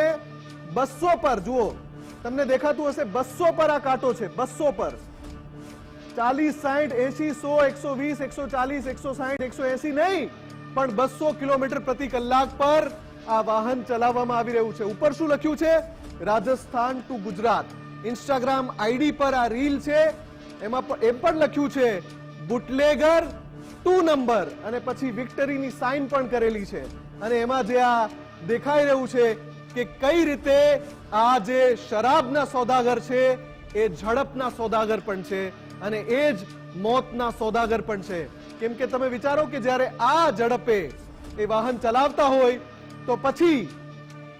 200 પર જુઓ, તમને દેખાતું હશે 200 પર આ કાંટો છે. 200 પર 40, 60, 80, 100, 120, 140, 160, 180 નહીં, પણ 200 કિલોમીટર પ્રતિ કલાક પર આ વાહન ચલાવવામાં આવી રહ્યું છે. ઉપર શું લખ્યું છે? Rajasthan to Gujarat. Instagram ID પર આ રીલ છે, એમાં એમ પણ લખ્યું છે બુટલેગર 2 નંબર, અને પછી વિક્ટરીની સાઇન પણ કરેલી છે. અને એમાં જે આ દેખાઈ રહ્યું છે કે કઈ રીતે આ જે શરાબના સોદાગર છે એ ઝડપના સોદાગર પણ છે અને એ જ મોતના સોદાગર પણ છે. કેમ કે તમે વિચારો કે જ્યારે આ ઝડપે એ વાહન ચલાવતા હોય તો પછી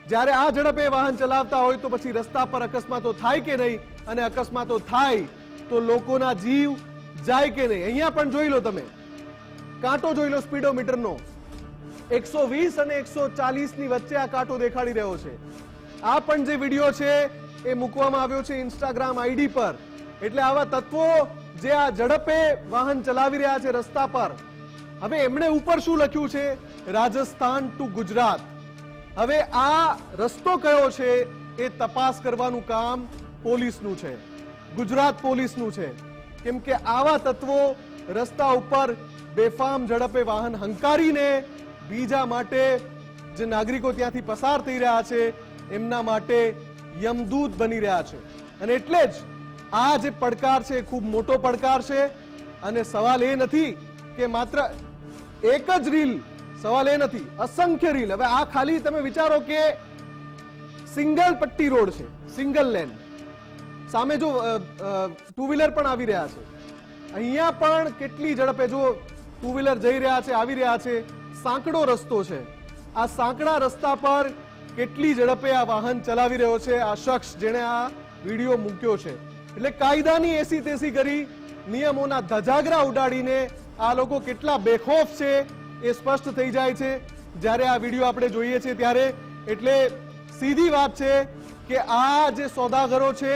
જ્યારે આ ઝડપે વાહન ચલાવતા હોય તો પછી રસ્તા પર અકસ્માતો થાય કે નહીં, અને અકસ્માતો થાય તો લોકોના જીવ જાય કે નહીં. અહીંયા પણ જોઈ લો તમે, કાંટો જોઈ લો સ્પીડોમીટરનો. 120 અને 140 ની વચ્ચે આ કાંટો દેખાડી રહ્યો છે. આ પણ જે વિડીયો છે એ મૂકવામાં આવ્યો છે ઇન્સ્ટાગ્રામ આઈડી પર. એટલે આવા તત્વો જે આ ઝડપે વાહન ચલાવી રહ્યા છે રસ્તા પર. હવે એમણે ઉપર શું લખ્યું છે? રાજસ્થાન ટુ ગુજરાત. હવે આ રસ્તો કયો છે એ તપાસ કરવાનું કામ પોલીસનું છે, ગુજરાત પોલીસનું છે. કેમ કે આવા તત્વો રસ્તા ઉપર બેફામ ઝડપે વાહન હંકારીને બીજા માટે, જે નાગરિકો ત્યાંથી પસાર થઈ રહ્યા છે એમના માટે યમદૂત બની રહ્યા છે. અને એટલે જ આ જે પડકાર છે એ ખૂબ મોટો પડકાર છે. અને સવાલ એ નથી કે માત્ર એક જ રીલ, સવાલ એ નથી, અસંખ્ય રીલ. હવે આ ખાલી તમે વિચારો કે સિંગલ પટ્ટી રોડ છે, સિંગલ લેન. સામે જો 2 વ્હીલર પણ આવી રહ્યા છે, અહીંયા પણ કેટલી ઝડપે જો 2 વ્હીલર જઈ રહ્યા છે, આવી રહ્યા છે. સાંકડો રસ્તો છે, આ સાંકડા રસ્તા પર કેટલી ઝડપે આ વાહન ચલાવી રહ્યો છે આ શખ્સ જેણે આ વિડીયો મૂક્યો છે. એટલે કાયદાની એસી તેસી કરી, નિયમોના ધજાગરા ઉડાડીને આ લોકો કેટલા બેખોફ છે એ સ્પષ્ટ થઈ જાય છે જ્યારે આ વિડીયો આપણે જોઈએ છીએ ત્યારે. એટલે સીધી વાત છે કે આ જે સોદાગરો છે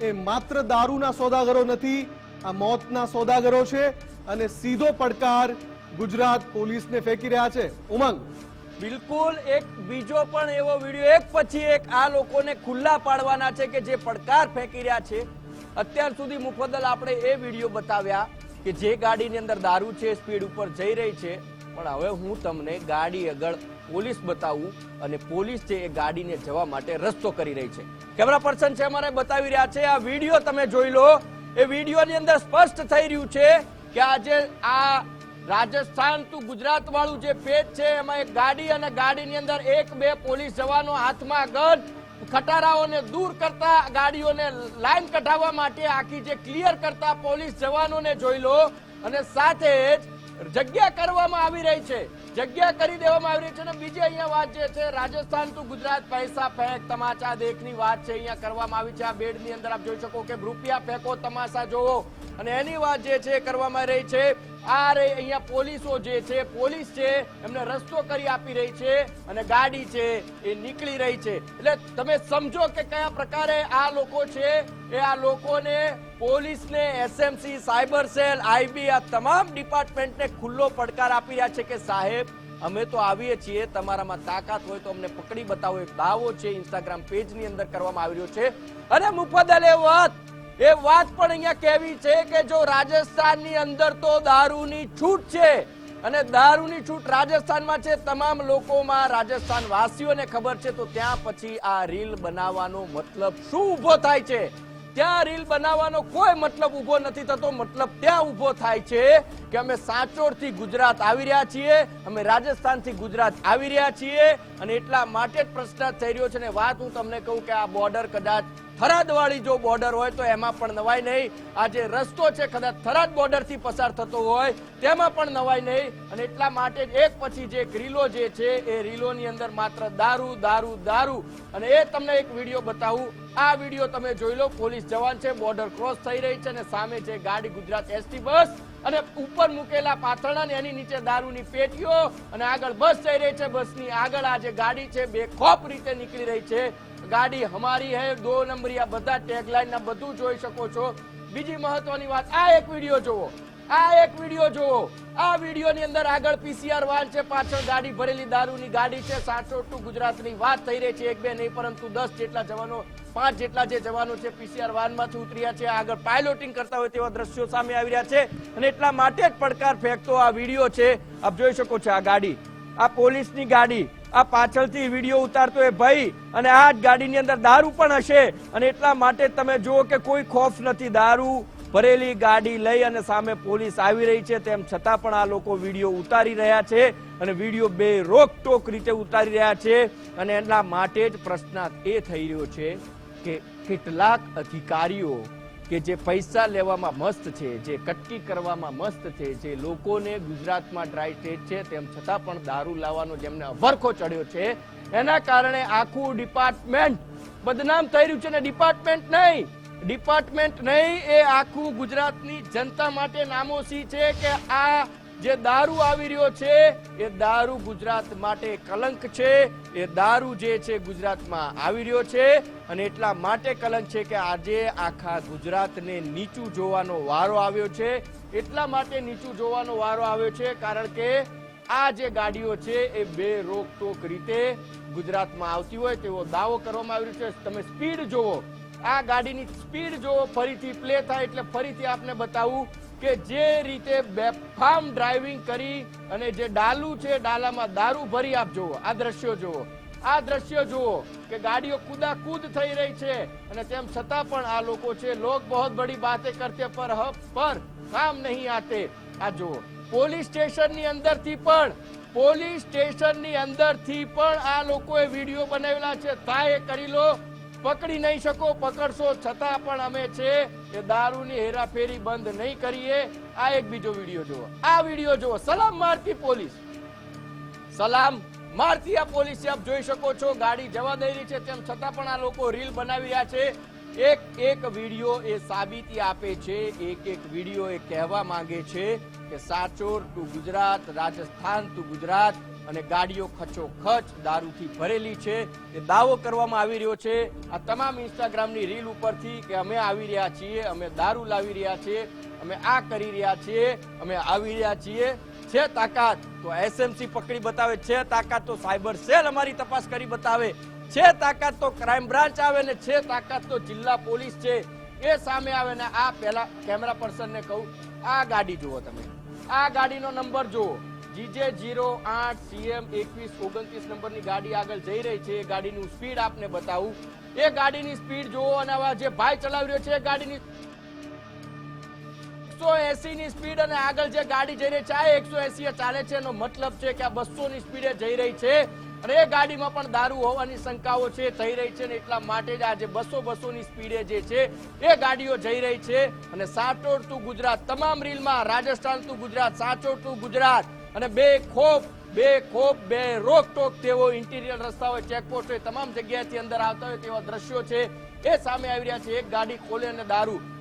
એ માત્ર દારૂના સોદાગરો નથી, આ મોતના સોદાગરો છે. અને સીધો પડકાર ગુજરાત પોલીસને ફેંકી રહ્યા છે. ઉમંગ, બિલકુલ એક બીજો પણ એવો વિડીયો એક પછી એક આ લોકોને ખુલ્લા પાડવાના છે કે જે પડકાર ફેંકી રહ્યા છે. અત્યાર સુધી મુફદ્દલ આપણે એ વિડીયો બતાવ્યા કે જે ગાડીની અંદર દારૂ છે, સ્પીડ ઉપર જઈ રહી છે. પણ હવે હું તમને ગાડી આગળ પોલીસ બતાવું અને પોલીસ છે એ ગાડીને જવા માટે રસ્તો કરી રહી છે. કેમેરા પર્સન છે અમારે બતાવી રહ્યા છે. આ વિડીયો તમે જોઈ લો. એ વિડીયોની અંદર સ્પષ્ટ થઈ રહ્યું છે કે આજે આ રાજસ્થાન ટુ ગુજરાત વાળું જે પેજ છે એમાં એક ગાડી અને ગાડીની અંદર 1-2 પોલીસ જવાનો હાથમાં ગન ખટારાઓને દૂર કરતા, ગાડીઓને લાઈન કઢાવવા માટે આખી જે ક્લિયર કરતા પોલીસ જવાનોને જોઈ લો, અને સાથે જ જગ્યા કરવામાં આવી રહી છે, જગ્યા કરી દેવામાં આવી રહી છે. અને બીજી અહીંયા વાત જે છે, રાજસ્થાન ટુ ગુજરાત પૈસા ફેંક તમાચા દેખની વાત છે અહીંયા કરવામાં આવી છે. આ બેડની અંદર આપ જોઈ શકો કે રૂપિયા ફેંકો તમાશા જોવો, અને એની વાત જે છે કરવામાં રહી છે. આ રે અહીંયા પોલીસો જે છે, પોલીસ છે, એમને રસ્તો કરી આપી રહી છે, અને ગાડી છે એ નીકળી રહી છે. એટલે તમે સમજો કે કયા પ્રકારે આ લોકો છે એ આ લોકોને, પોલીસને, એસએમસી, સાયબર સેલ, આઈબી, આ તમામ ડિપાર્ટમેન્ટને ખુલ્લો પડકાર આપી રહ્યા છે કે સાહેબ અમે તો આવીએ છીએ, તમારામાં તાકાત હોય તો અમને પકડી બતાવો. એક દાવો છે ઇન્સ્ટાગ્રામ પેજની અંદર કરવામાં આવી રહ્યો છે. અને મુફદ્દલ એ વાત પણ અહીંયા કહેવી છે કે જો રાજસ્થાનની અંદર તો દારૂની છૂટ છે, અને દારૂની છૂટ રાજસ્થાનમાં છે, તમામ લોકોમાં, રાજસ્થાન વાસીઓને ખબર છે, તો ત્યાં પછી આ રીલ બનાવવાનો મતલબ શું ઉભો થાય છે? ત્યાં રીલ બનાવવાનો કોઈ મતલબ ઉભો નથી થતો. મતલબ ત્યાં ઉભો થાય છે કે અમે સાચોરથી ગુજરાત આવી રહ્યા છીએ, અમે રાજસ્થાનથી ગુજરાત આવી રહ્યા છીએ, અને એટલા માટે જ પ્રશ્ન થઈ રહ્યો છે. ને વાત હું તમને કહું કે આ બોર્ડર કદાચ થરાદ વાળી જો બોર્ડર હોય તો એમાં પણ નવાઈ નહીં. આ જે રસ્તો છે કદાચ થરાદ બોર્ડર થી પસાર થતો હોય તેમાં પણ નવાઈ નહીં. અને એટલા માટે એક પછી જે રીલો જે છે એ રીલોની અંદર માત્ર દારૂ, દારૂ, દારૂ. અને એ તમને એક વિડીયો બતાવું. આ વિડીયો તમે જોઈ લો. પોલીસ જવાન છે, બોર્ડર ક્રોસ થઈ રહી છે, અને સામે છે ગાડી ગુજરાત એસટી બસ, અને ઉપર મૂકેલા પાથરણા, એની નીચે દારૂની પેટીઓ, અને આગળ બસ જઈ રહી છે. બસની આગળ આ જે ગાડી છે બેખોફ રીતે નીકળી રહી છે. ગાડી હમારી હૈ, 2 નંબરી, આ બધા ટેગલાઈન ના બધું જોઈ શકો છો. બીજી મહત્વની વાત, આ એક વિડીયો જોવો, આ એક વિડીયો જોવો. આ વિડીયોની અંદર આગળ પીસીઆર વાન છે, પાછળ ગાડી ભરેલી દારૂની ગાડી છે. સાચો ટુ ગુજરાતની વાત થઈ રહી છે. એક બે નહીં પરંતુ 10 જેટલા જવાનો, 5 જેટલા જે જવાનો છે પીસીઆર વાનમાંથી ઉતર્યા છે. આગળ પાયલોટિંગ કરતા હોય તેવા દ્રશ્યો સામે આવી રહ્યા છે. અને એટલા માટે જ પડકાર ફેંકતો આ વિડીયો છે. આપ જોઈ શકો છો આ ગાડી, આ પોલીસની ગાડી, આ પાછળથી વિડીયો ઉતારતો એ ભાઈ, અને આ જ ગાડીની અંદર દારૂ પણ હશે. અને એટલા માટે તમે જુઓ કે કોઈ ખોફ નથી. દારૂ ભરેલી ગાડી લઈ અને સામે પોલીસ આવી રહી છે, તેમ છતાં પણ આ લોકો વિડીયો ઉતારી રહ્યા છે, અને વિડીયો બે રોકટોક રીતે ઉતારી રહ્યા છે. અને એટલા માટે જ પ્રશ્ન એ થઈ રહ્યો છે કે કેટલાક અધિકારીઓ કે જે પૈસા લેવામાં મસ્ત છે, જે કટકી કરવામાં મસ્ત છે, જે લોકોને ગુજરાતમાં ડ્રાય સ્ટેટ છે તેમ છતાં પણ દારૂ લાવવાનો જેમને અભરખો ચડ્યો છે, એના કારણે આખું ડિપાર્ટમેન્ટ બદનામ થઈ રહ્યું છે. ને ડિપાર્ટમેન્ટ નહીં, એ આખું ગુજરાતની જનતા માટે નામોશી છે કે આ જે દારૂ આવી રહ્યો છે એ દારૂ ગુજરાત માટે કલંક છે. એ દારૂ જે છે ગુજરાતમાં આવી રહ્યો છે, અને એટલા માટે કલંક છે કે આજે આખા ગુજરાતને નીચું જોવાનો વારો આવ્યો છે. એટલા માટે નીચું જોવાનો વારો આવ્યો છે કારણ કે આ જે ગાડીઓ છે એ બે રોકટોક રીતે ગુજરાતમાં આવતી હોય તેવો દાવો કરવામાં આવી રહ્યો છે. તમે સ્પીડ જોવો, આ ગાડીની સ્પીડ જોવો, ફરીથી પ્લે થાય એટલે ફરીથી આપને બતાવું કે જે રીતે બેફામ ડ્રાઇવિંગ કરી અને જે ડાલુ છે ડાલામાં દારૂ ભરી આપ જોવો. આ દ્રશ્યો જોવો, આ દ્રશ્યો જુઓ કે ગાડીઓ કૂદાકૂદ થઈ રહી છે, અને તેમ છતાં પણ આ લોકો છે લોગ બહોત બડી બાतें કરતે પર કામ નહીં આતે. આ જુઓ, પોલીસ સ્ટેશનની અંદરથી પણ આ લોકોએ વિડીયો બનાવેલા છે. થાય કરી લો, પકડી નહીં શકો, પકડશો છતાં પણ અમે છે એ દારૂની હેરાફેરી બંધ નહીં કરીએ. આ એક બીજો વિડીયો જુઓ, આ વિડીયો જુઓ. સલામ મારતી પોલીસ, સલામ મારતી આ પોલીસ આપ જોઈ શકો છો. ગાડી જવા દઈ રહી છે તેમ છતાં પણ આ લોકો રીલ બનાવી રહ્યા છે. એક વિડીયો એ સાબિતી આપે છે, એક વિડીયો એ કહેવા માંગે છે કે સાચોર ટુ ગુજરાત, રાજસ્થાન ટુ ગુજરાત, અને ગાડીઓ ખચોખચ દારૂથી ભરેલી છે એ દાવો કરવામાં આવી રહ્યો છે આ તમામ ઇન્સ્ટાગ્રામની રીલ ઉપરથી કે અમે આવી રહ્યા છીએ, અમે દારૂ લાવી રહ્યા છીએ, અમે આ કરી રહ્યા છીએ, અમે આવી રહ્યા છીએ. છે તાકાત તો એસએમસી પકડી બતાવે, છે તાકાત તો સાયબર સેલ અમારી તપાસ કરી બતાવે, છે તાકાત તો ક્રાઇમ બ્રાન્ચ આવે, ને છે તાકાત તો જિલ્લા પોલીસ છે એ સામે આવે. ને આ પહેલા કેમેરા પર્સનને કહું, આ ગાડી જુઓ તમે, આ ગાડીનો નંબર જુઓ, GJ08 CM 2129 નંબરની ગાડી આગળ જઈ રહી છે. એ ગાડીનું સ્પીડ આપને બતાવું, એ ગાડીની સ્પીડ જુઓ. અને આ જે ભાઈ ચલાવી રહ્યો છે એ ગાડીની 180 ની સ્પીડ, અને આગળ જે ગાડી જઈ રહી છે આ 180 ચાલે છે. એનો મતલબ છે કે આ 200 ની સ્પીડે જઈ રહી છે. અને એ ગાડીમાં પણ દારૂ હોવાની શંકાઓ છે, થઈ રહી છે, ને એટલા માટે જ આજે 200 ની સ્પીડે જે છે એ ગાડીઓ જઈ રહી છે. અને સાચોર ટુ ગુજરાત તમામ રીલમાં રાજસ્થાન ટુ ગુજરાત, સાચોર ટુ ગુજરાત, અને બે ખોફ બે રોકટોક તેવો ઇન્ટિરિયર રસ્તા હોય, ચેકપોસ્ટ હોય, તમામ જગ્યાએથી અંદર આવતા હોય તેવા દ્રશ્યો છે એ સામે આવી રહ્યા છે. એક ગાડી ખોલે અને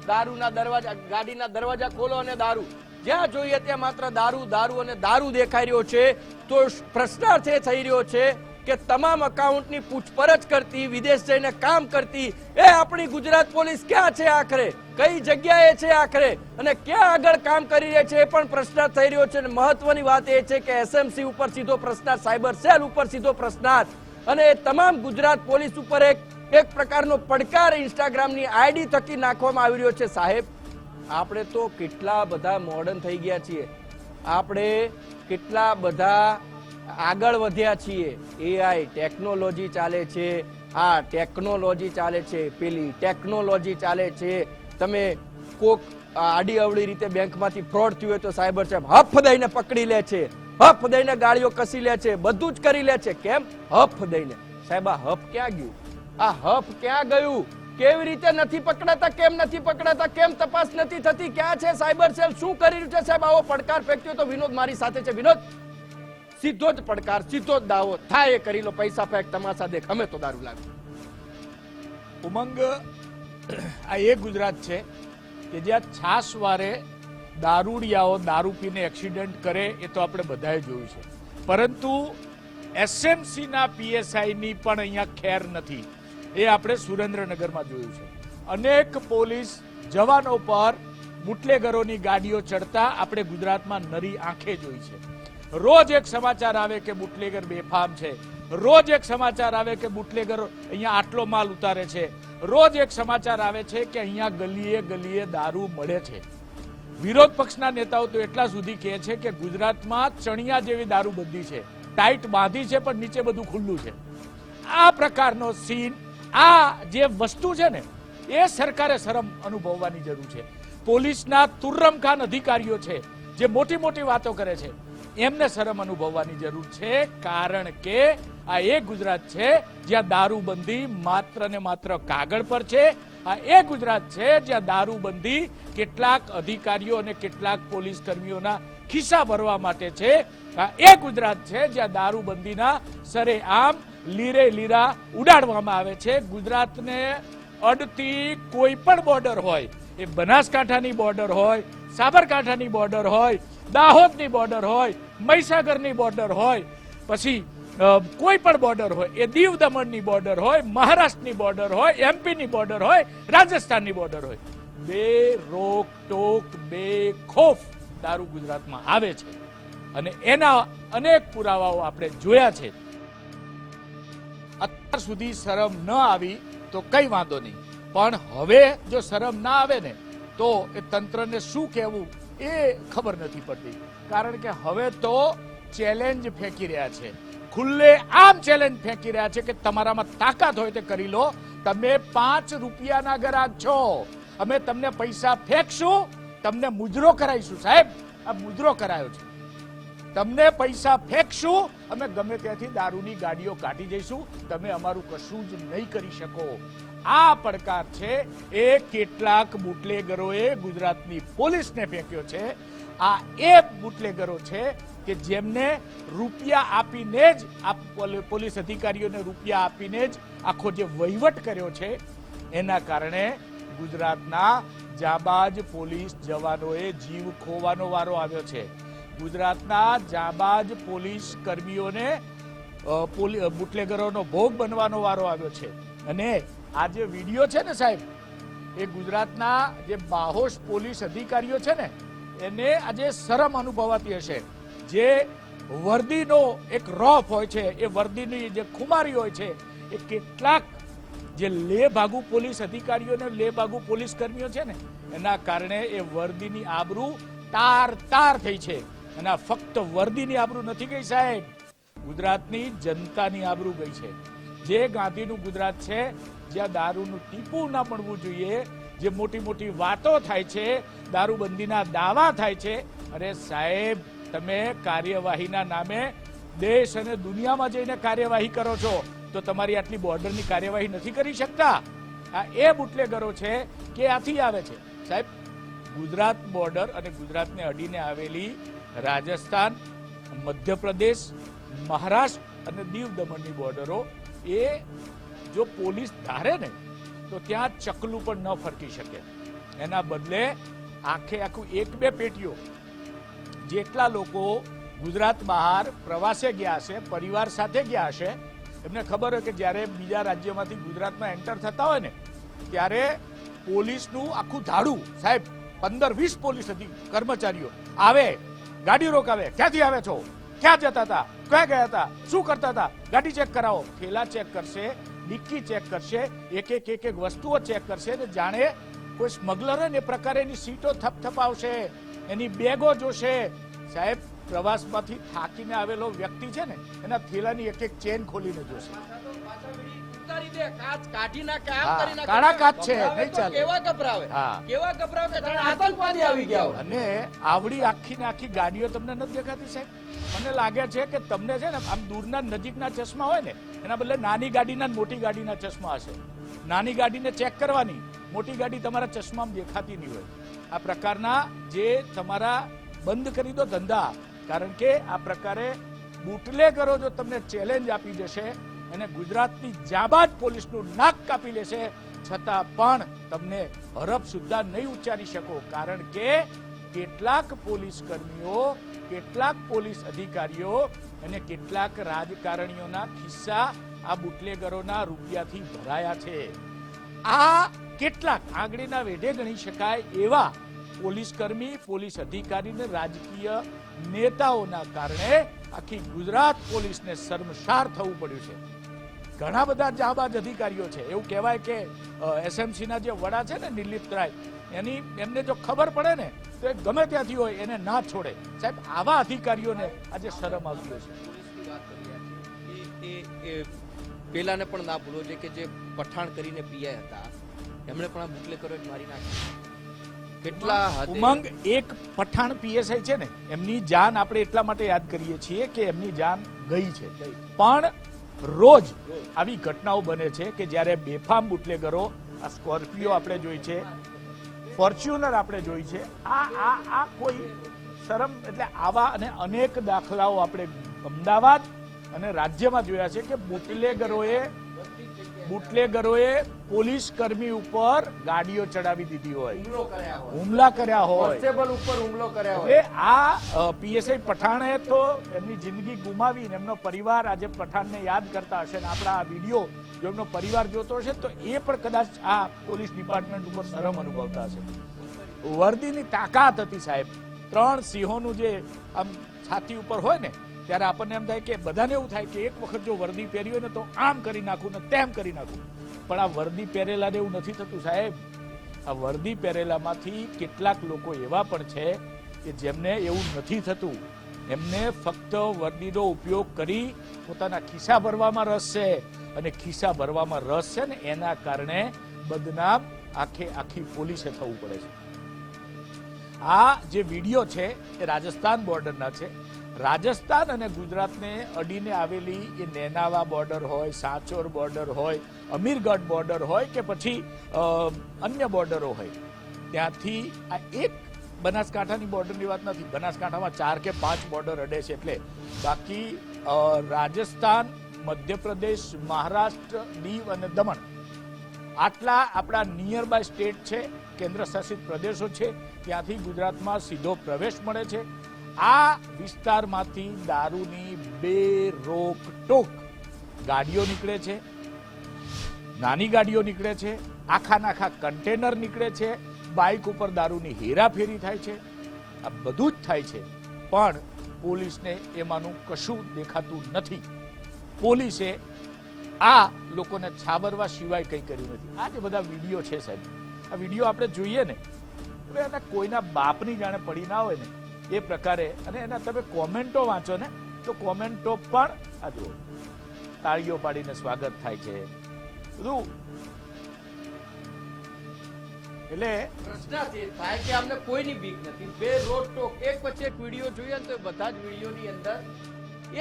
દારૂના દરવાજા, ગાડીના દરવાજા ખોલો અને દારૂ, જ્યાં જોઈએ ત્યાં માત્ર દારૂ અને દારૂ દેખાઈ રહ્યો છે. તો પ્રશ્નાર્થ એ થઈ રહ્યો છે કે તમામ અકાઉન્ટની પૂછપરછ કરતી, વિદેશ જઈને કામ કરતી એ આપણી ગુજરાત પોલીસ ક્યાં છે આખરે, કઈ જગ્યાએ છે આખરે, અને ક્યાં આગળ કામ કરી રહી છે એ પણ પ્રશ્નાર્થ થઈ રહ્યો છે. અને મહત્વની વાત એ છે કે એસએમસી ઉપર સીધો પ્રશ્નાર્થ, સાયબર સેલ ઉપર સીધો પ્રશ્નાર્થ, અને તમામ ગુજરાત પોલીસ ઉપર એક પ્રકારનો પડકાર ઇન્સ્ટાગ્રામની આઈડી થકી નાખવામાં આવી રહ્યો છે. સાહેબ, આપણે તો કેટલા બધા મોડર્ન થઈ ગયા છીએ, આપણે કેટલા બધા આગળ વધ્યા છીએ. એઆઈ ટેકનોલોજી ચાલે છે, આ ટેકનોલોજી ચાલે છે, પેલી ટેકનોલોજી ચાલે છે. તમે કોક આડી અવળી રીતે બેંકમાંથી ફ્રોડ થયું હોય તો સાયબર સાહેબ હફ દઈને પકડી લે છે, હફ દઈને ગાડીઓ કસી લે છે, બધું જ કરી લે છે. કેમ? હફ દઈને. સાહેબ, આ હફ ક્યાં ગયું? આ હફ ક્યાં ગયું? કેવી રીતે નથી પકડાતા? કેમ નથી પકડાતા? કેમ તપાસ નથી થતી? ક્યાં છે સાયબર સેલ? શું કરી રહ્યું છે? સાહેબ, આવો પડકાર ફેંક્યો તો વિનોદ મારી સાથે છે. વિનોદ, સીધો જ પડકાર, સીધો જ દાવો થાય એ કરી લો. પૈસા ફેંક, તમાશા દેખ, અમે તો દારૂ લાગે. ઉમંગ, આ એ ગુજરાત છે કે જ્યાં છાસવારે દારૂડિયાઓ દારૂ પીને એક્સિડન્ટ કરે, એ તો આપણે બધાએ જોયું છે. પરંતુ એસએમસી ના પીએસઆઈ ની પણ અહીંયા ખેર નથી. એ આપણે સુરેન્દ્રનગરમાં જોયું છે. અનેક પોલીસ જવાનો પર બુટલેગરોની ગાડીઓ ચડતા આપણે ગુજરાતમાં નરી આંખે જોઈ છે. રોજ એક સમાચાર આવે કે બુટલેગર બેફામ છે, રોજ એક સમાચાર આવે કે બુટલેગર અહીંયા આટલો માલ ઉતારે છે, રોજ એક સમાચાર આવે છે કે અહીંયા ગલીએ ગલીએ દારૂ મળે છે. વિરોધ પક્ષના નેતાઓ તો એટલા સુધી કહે છે કે ગુજરાતમાં ચણિયા જેવી દારૂબંધી છે, ટાઈટ બાંધી છે પણ નીચે બધું ખુલ્લું છે. આ પ્રકારનો સીન, આ જે વસ્તુ છે ને, એ સરકારે શરમ અનુભવવાની જરૂર છે. પોલીસના તુર્રમખાન અધિકારીઓ છે જે મોટી મોટી વાતો કરે છે, એમને શરમ અનુભવવાની જરૂર છે. કારણ કે આ એ ગુજરાત છે જ્યાં દારૂબંધી માત્ર ને માત્ર કાગળ પર છે. આ એ ગુજરાત છે જ્યાં દારૂબંધી કેટલાક અધિકારીઓ અને કેટલાક પોલીસ કર્મીઓના ખિસ્સા ભરવા માટે છે. આ એ ગુજરાત છે જ્યાં દારૂબંધીના સરેઆમ લીરે લીરા ઉડાડવામાં આવે છે. ગુજરાતને અડતી કોઈ પણ બોર્ડર હોય, એ બનાસકાંઠાની બોર્ડર હોય, સાબરકાંઠાની બોર્ડર હોય, દાહોદની બોર્ડર હોય, મહીસાગરની બોર્ડર હોય, પછી કોઈ પણ બોર્ડર હોય, એ દીવ દમણની બોર્ડર હોય, મહારાષ્ટ્રની બોર્ડર હોય, એમપીની બોર્ડર હોય, રાજસ્થાનની બોર્ડર હોય, બે રોક ટોક, બે ખોફ દારૂ ગુજરાતમાં આવે છે. અને એના અનેક પુરાવાઓ આપણે જોયા છે. અત્યાર સુધી શરમ ન આવી તો કઈ વાંધો નહીં, પણ હવે જો શરમ ના આવે ને તો એ તંત્રને શું કહેવું એ ખબર નથી પડતી. કારણ કે હવે તો ચેલેન્જ ફેંકી રહ્યા છે, ખુલ્લે આમ ચેલેન્જ ફેંકી રહ્યા છે કે તમારામાં તાકાત હોય તે કરી લો. તમે 5 રૂપિયાના ગ્રાહક છો, અમે તમને પૈસા ફેંકશું, તમને મુજરો કરાવીશું. સાહેબ, આ મુજરો કરાયો છે. તમને પૈસા ફેંકશું, અમે ગમે ત્યાંથી દારૂની ગાડીઓ કાઢી જઈશું, તમે અમારું કશું જ નહીં કરી શકો. આ પડકાર છે એ કેટલાક બુટલેગરોએ ગુજરાતની પોલીસને ફેંક્યો છે. આ એ બુટલેગરો છે કે જેમને રૂપિયા આપીને જ, આ પોલીસ અધિકારીઓને રૂપિયા આપીને જ આખો જે વહીવટ કર્યો છે, એના કારણે ગુજરાતના જાબાજ પોલીસ જવાનોએ જીવ ખોવાનો વારો આવ્યો છે. ગુજરાતના જાબાજ પોલીસ કર્મીઓને બુટલેગરોનો ભોગ બનવાનો વારો આવ્યો છે. અને આ જે વિડીયો છે ને સાહેબ, એ ગુજરાતના જે બાહોશ પોલીસ અધિકારીઓ છે ને, એને આજે શરમ અનુભવાતી હશે. જે વર્દીનો એક રોફ હોય છે, એ વર્દીની જે ખુમારી હોય છે, એ કેટલાક જે લેભાગુ પોલીસ અધિકારીઓ ને લેભાગુ પોલીસ કર્મીઓ છે ને, એના કારણે એ વર્દીની આબરૂ તાર તાર થઈ છે. અને આ ફક્ત વર્દીની આબરૂ નથી ગઈ સાહેબ, ગુજરાતની જનતાની આબરૂ ગઈ છે. જે ગાંધીનું ગુજરાત છે, જ્યાં દારૂનું ટીપું ના પડવું જોઈએ, જે મોટી મોટી વાતો થાય છે, દારૂબંધીના દાવા થાય છે. અરે સાહેબ, તમે કાર્યવાહીના નામે દેશ અને દુનિયામાં જઈને કાર્યવાહી કરો છો તો તમારી આટલી બોર્ડરની કાર્યવાહી નથી કરી શકતા. આ એ બુટલેગરો છે કે આથી આવે છે સાહેબ. ગુજરાત બોર્ડર અને ગુજરાતને અડીને આવેલી રાજસ્થાન, મધ્યપ્રદેશ, મહારાષ્ટ્ર અને દીવ દમણની બોર્ડરો એ જો પોલીસ ધારે ને તો ત્યાં ચકલું પણ ન ફરકી શકે. એના બદલે આખે આખું 1-2 પેટીઓ જેટલા લોકો ગુજરાત બહાર પ્રવાસે ગયા હશે, પરિવાર સાથે ગયા હશે, એમને ખબર હોય કે જ્યારે બીજા રાજ્યમાંથી ગુજરાતમાં એન્ટર થતા હોય ને ત્યારે પોલીસનું આખું ધાડું સાહેબ 15-20 પોલીસ કર્મચારીઓ આવે, ગાડી રોકાવે, ક્યાંથી આવે છો, ક્યાં જતા હતા, ક્યાં ગયા હતા, શું કરતા હતા, ગાડી ચેક કરાવો, થેલા ચેક કરશે, ડિક્કી ચેક કરશે, એક વસ્તુઓ ચેક કરશે ને જાણે કોઈ સ્મગલર હોય ને એ પ્રકારે એની સીટો થપથપાવશે, એની બેગો જોશે. સાહેબ પ્રવાસમાંથી થાકીને આવેલો વ્યક્તિ છે ને એના થેલાની એક ચેન ખોલીને જોશે. કાળા કાચ છે, નહીં ચાલે. અને આવડી આખી ને આખી ગાડીઓ તમને નથી દેખાતી સાહેબ? મને લાગે છે કે તમને છે ને આમ દૂરના નજીકના ચશ્મા હોય ને એના બદલે નાની ગાડીના મોટી ગાડીના ચશ્મા હશે. નાની ગાડીને ચેક કરવાની, મોટી ગાડી તમારા ચશ્મામાં દેખાતી નહીં હોય. આ પ્રકારના જે તમારા બંધ કરી દો ધંધા, કારણ કે આ પ્રકારે બુટલેગરો જો તમને ચેલેન્જ આપી જશે અને ગુજરાતની જાબાજ પોલીસનું નાક કાપી લેશે છતાં પણ તમને હરફ સુદ્ધા નહીં ઉચ્ચારી શકો. કારણ કે કેટલાક પોલીસ કર્મીઓ, કેટલાક પોલીસ અધિકારીઓ અને કેટલાક રાજકારણીઓના ખિસ્સા આ બુટલેગરોના રૂપિયાથી ભરાયા છે. આ કેટલાક આંગળીના વેઢે ગણી શકાય એવા પોલીસ કર્મી, પોલીસ અધિકારી ને રાજકીય નેતાઓના કારણે આખી ગુજરાત પોલીસને શર્મસાર થવું પડ્યું છે. ઘણા બધા જાબાજ અધિકારીઓ છે. એવું કહેવાય કે એસએમસી ના જે વડા છે ને નિર્લિપ્ત રાય, એમને જો ખબર પડે ને તો એ ગમે ત્યાંથી હોય એને ના છોડે. સાહેબ આવા અધિકારીઓને આજે શરમ આવતી છે. પેલાને પણ ના ભૂલો છે કે જે પઠાણ કરીને પીઆઈ હતા એમણે પણ આ બુટલેગરો મારી નાખ્યા. ઉમંગ એક પઠાણ પીએસઆઈ છે ને એમની જાન આપણે એટલા માટે યાદ કરીએ છીએ કે એમની જાન ગઈ છે, પણ રોજ આવી ઘટનાઓ બને છે કે જ્યારે બેફામ બુટલેગરો, આ સ્કોર્પિયો આપણે જોઈ છે, ફોર્ચ્યુનર આપણે જોઈ છે, આ કોઈ શરમ એટલે આવા અને અનેક દાખલાઓ આપણે અમદાવાદ અને રાજ્યમાં જોયા છે કે બુટલેગરોએ પોલીસ કર્મી ઉપર ગાડીઓ ચડાવી દીધી હોય, હુમલા કર્યા હોય, કોન્સ્ટેબલ ઉપર હુમલો કર્યા હોય. આ પીએસઆઈ પઠાણે તો એમની જિંદગી ગુમાવીને એમનો પરિવાર આજે પઠાણને યાદ કરતા હશે ને આપણા આ વિડીયો જો એમનો પરિવાર જોતો હશે તો એ પણ કદાચ આ પોલીસ ડિપાર્ટમેન્ટ ઉપર શરમ અનુભવતા હશે. વર્દીની તાકાત હતી સાહેબ. 3 સિંહોનું જે આમ છાતી ઉપર હોય ને ત્યારે આપણને એમ થાય કે બધાને એવું થાય કે એક વખત જો વર્દી પહેરી હોય ને તો આમ કરી નાખું ને તેમ કરી નાખું. પણ આ વર્દી પહેરેલાને એવું નથી થતું સાહેબ. આ વર્દી પહેરેલામાંથી કેટલાક લોકો એવા પણ છે કે જેમને એવું નથી થતું. એમને ફક્ત વર્દીનો ઉપયોગ કરી પોતાના ખિસ્સા ભરવામાં રસ છે અને ખિસ્સા ભરવામાં રસ છે ને એના કારણે બદનામ આખી પોલીસે થવું પડે છે. આ જે વિડીયો છે એ રાજસ્થાન બોર્ડરના છે. રાજસ્થાન અને ગુજરાતને અડીને આવેલી એ નેનાવા બોર્ડર હોય, સાંચોર બોર્ડર હોય, અમીરગઢ બોર્ડર હોય કે પછી અન્ય બોર્ડરો હોય, ત્યાંથી આ એક બનાસકાંઠાની બોર્ડરની વાત નથી. બનાસકાંઠામાં 4 કે 5 બોર્ડર અડે છે. એટલે બાકી રાજસ્થાન, મધ્યપ્રદેશ, મહારાષ્ટ્ર, દીવ અને દમણ આટલા આપણા નિયર બાય સ્ટેટ છે, કેન્દ્ર શાસિત પ્રદેશો છે. ત્યાંથી ગુજરાતમાં સીધો પ્રવેશ મળે છે. આ વિસ્તારમાંથી દારૂની બેરોકટોક ગાડીઓ નીકળે છે, નાની ગાડીઓ નીકળે છે, આખા કન્ટેનર નીકળે છે, બાઇક ઉપર દારૂની હેરાફેરી થાય છે. આ બધું જ થાય છે પણ પોલીસને એમાંનું કશું દેખાતું નથી. પોલીસે આ લોકોને છાબરવા સિવાય કંઈ કર્યું નથી. આ જે બધા વિડીયો છે સાહેબ, આ વિડીયો આપણે જોઈએ ને હવે એના કોઈના બાપની જાણે પડી ના હોય ને એ પ્રકારે. અને એના તમે કોમેન્ટો વાંચો ને તો કોમેન્ટો પણ આ જુઓ, તાળીઓ પાડીને સ્વાગત થાય છે બધું. એટલે પ્રશ્ન થાય કે અમને કોઈની બીક નથી. બે રોડ ટોક એક પછી એક વિડીયો જોઈએ તો બધા જ વિડીયોની અંદર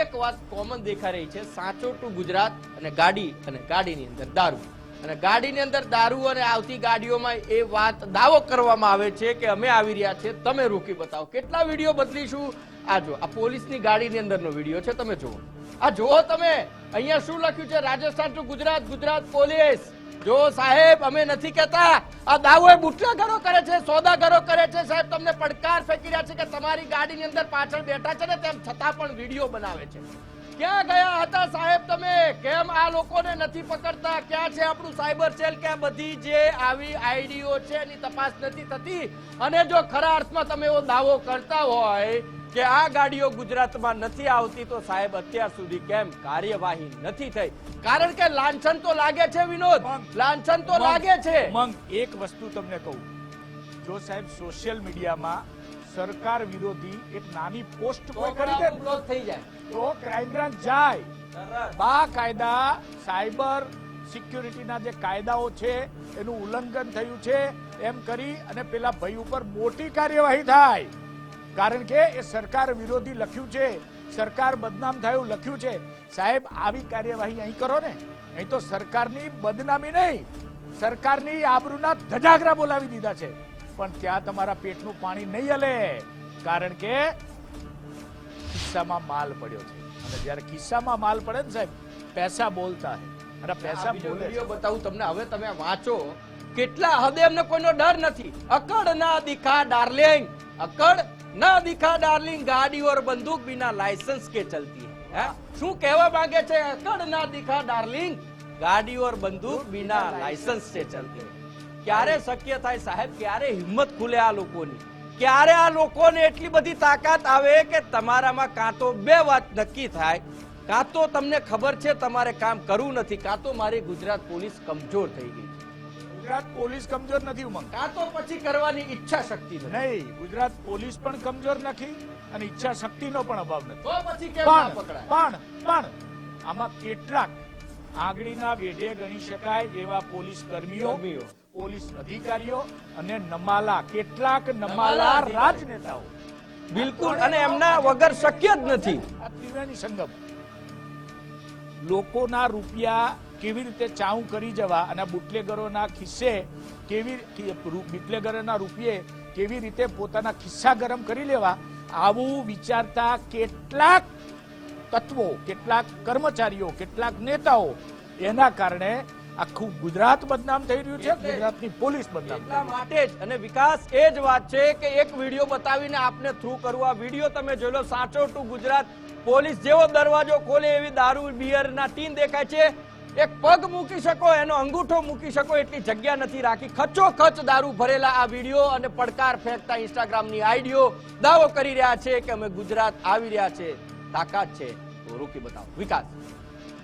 એક વાત કોમન દેખાઈ રહી છે, સાચો ટુ ગુજરાત અને ગાડીની અંદર દારૂ, અને ગાડીની અંદર દારૂ અને આવતી ગાડીઓમાં એ વાત દાવો કરવામાં આવે છે કે અમે આવી રહ્યા છે, તમે રોકી બતાવો. કેટલા વિડીયો બદલીશું? આ જો, આ પોલીસની ગાડીની અંદરનો વિડીયો છે, તમે જુઓ. આ જુઓ તમે, અહીંયા શું લખ્યું છે? Rajasthan to Gujarat, Gujarat police. જો સાહેબ, અમે નથી કહેતા આ દાવો એ બુટલેગરો કરે છે, સોદાગરો કરે છે. સાહેબ, તમને પડકાર ફેંકી રહ્યા છે કે તમારી ગાડીની અંદર પાછળ બેઠા છે ને તેમ છતાં પણ વિડીયો બનાવે છે. ક્યાં ગયા હતા સાહેબ તમે? કેમ આ લોકોને નથી પકડતા? ક્યાં છે આપણું સાયબર સેલ કે આ બધી જે આવી આઈડીઓ છે એની તપાસ નથી થતી? અને જો ખરા અર્થમાં તમે એવો દાવો કરતા હોય કે આ ગાડીઓ ગુજરાતમાં નથી આવતી, તો સાહેબ અત્યાર સુધી કેમ કાર્યવાહી નથી થઈ? કારણ કે લાંછન તો લાગે છે વિનોદ, લાંછન તો લાગે છે. એક વસ્તુ તમને કહું, જો સાહેબ સોશિયલ મીડિયામાં સરકાર વિરોધી એક નાની પોસ્ટ કોઈ કરી દે બ્લોક થઈ જાય તો ક્રાઇમ બ્રાન્ચ જાય, બાકાયદા સાયબર સિક્યુરિટીના જે કાયદાઓ છે એનું ઉલ્લંઘન થયું છે એમ કરી અને પેલા ભાઈ ઉપર મોટી કાર્યવાહી થાય. કારણ કે એ સરકાર વિરોધી લખ્યું છે, સરકાર બદનામ થયું લખ્યું છે. સાહેબ, આવી કાર્યવાહી અહીં કરો ને, અહીં તો સરકારની બદનામી નહીં, સરકારની આબરૂના ધજાગરા બોલાવી દીધા છે. પણ ત્યાં તમારા પેટનું પાણી નહીં હલે, કારણ કે ખિસ્સામાં માલ પડ્યો છે. અને જ્યારે ખિસ્સામાં માલ પડે ને સાહેબ, પૈસા બોલતા હે. અને પૈસા બોલે. વિડીયો બતાવું તમને, હવે તમે વાંચો. કેટલા હદે એમને કોઈનો ડર નથી. અકડ ના દિખા ડાર્લિંગ, અકડ ના દિખા ડાર્લિંગ, ગાડી ઓર બંદૂક बिना लाइसेंस के चलती है. શું કહેવા માંગે છે? અકડ ના દિખા ડાર્લિંગ, ગાડી ઓર બંદૂક बिना लाइसेंस से चलती है. ક્યારે શક્ય થાય સાહેબ? ક્યારે હિંમત ખુલે આ લોકોની? ક્યારે આ લોકોને એટલી બધી તાકાત આવે કે તમારામાં કાં તો બે વાત નક્કી થાય, કાં તો તમને ખબર છે તમારે કામ કરવું નથી, કાં તો મારી ગુજરાત પોલીસ કમજોર થઈ ગઈ છે. ગુજરાત પોલીસ કમજોર નથી ઉમંગ, કાં તો પછી કરવાની ઈચ્છા શક્તિ નથી. નહીં, ગુજરાત પોલીસ પણ કમજોર નથી અને ઈચ્છા શક્તિનો પણ અભાવ નથી. તો પછી કેમ ના પકડાય? પણ આમાં કેટલાક આંગળીના વેઢે ગણી શકાય એવા પોલીસ કર્મીઓ, પોલીસ અધિકારીઓ અને નમાલા, કેટલાક નમાલા રાજનેતાઓ બિલકુલ, અને એમના વગર શક્ય જ નથી. આ ત્રિવેણી સંગમ લોકોના રૂપિયા કેવી રીતે ચાઉં કરી જવા અને બુટલેગરોના ખિસ્સે બુટલેગરોના રૂપિયે કેવી રીતે પોતાના ખિસ્સા ગરમ કરી લેવા, આવું વિચારતા કેટલાક તત્વો, કેટલાક કર્મચારીઓ, કેટલાક નેતાઓ, એના કારણે આખું ગુજરાત બદનામ થઈ રહ્યું છે, ગુજરાતની પોલીસ બદનામ. એટલા માટે જ, અને વિકાસ એ જ વાત છે કે એક વિડીયો બતાવીને આપને થ્રુ કરવું. આ વિડીયો તમે જોઈ લો, સાચો ટુ ગુજરાત પોલીસ જેવો દરવાજો ખોલે એવી દારૂ બિયરના ટીન દેખાય છે. એક પગ મૂકી શકો, એનો અંગૂઠો મૂકી શકો એટલી જગ્યા નથી રાખી. ખચોખચ દારૂ ભરેલા આ વિડીયો અને પડકાર ફેંકતા ઇન્સ્ટાગ્રામની આઈડીઓ દાવો કરી રહ્યા છે કે અમે ગુજરાત આવી રહ્યા છે, તાકાત છે તો રોકી બતાવો. વિકાસ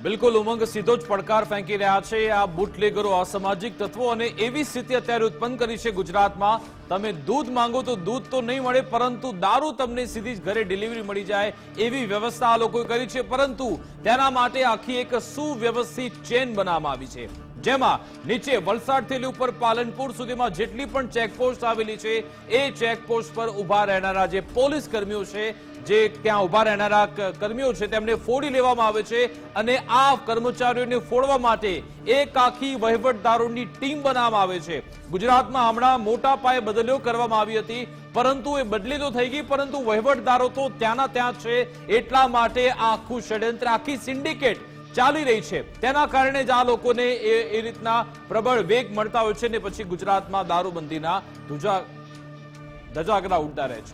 બિલકુલ ઉમંગ સીધો જ પડકાર ફેંકી રહ્યા છે આ બુટલેગરો, અસામાજિક તત્વો. અને એવી સ્થિતિ અત્યારે ઉત્પન્ન કરી છે ગુજરાતમાં, તમે દૂધ માંગો તો દૂધ તો નહીં મળે, પરંતુ દારૂ તમને સીધી જ ઘરે ડિલિવરી મળી જાય એવી વ્યવસ્થા આ લોકોએ કરી છે. પરંતુ તેના માટે આખી એક સુવ્યવસ્થિત ચેન બનાવવામાં આવી છે, જેમાં નીચે વલસાડથી ઉપર પાલનપુર સુધીમાં જેટલી પણ ચેકપોસ્ટ આવેલી છે એ ચેકપોસ્ટ પર ઉભા રહેનારા જે પોલીસ કર્મીઓ છે, જે ત્યાં ઉભા રહેનારા કર્મીઓ છે, તેમને ફોડી લેવામાં આવે છે. અને આ કર્મચારીઓને ફોડવા માટે એક આખી વહીવટદારોની ટીમ બનાવવામાં આવે છે. ગુજરાતમાં હમણાં મોટા પાયે બદલીઓ કરવામાં આવી હતી, પરંતુ એ બદલી તો થઈ ગઈ, પરંતુ વહીવટદારો તો ત્યાંના ત્યાં છે. એટલા માટે આખું ષડયંત્ર, આખી સિન્ડિકેટ ચાલી રહી છે. તેના કારણે જ આ લોકોને એ રીતના પ્રબળ વેગ મળતા હોય છે ને પછી ગુજરાતમાં દારૂબંધીના ધજાગરા ઉડતા રહે છે.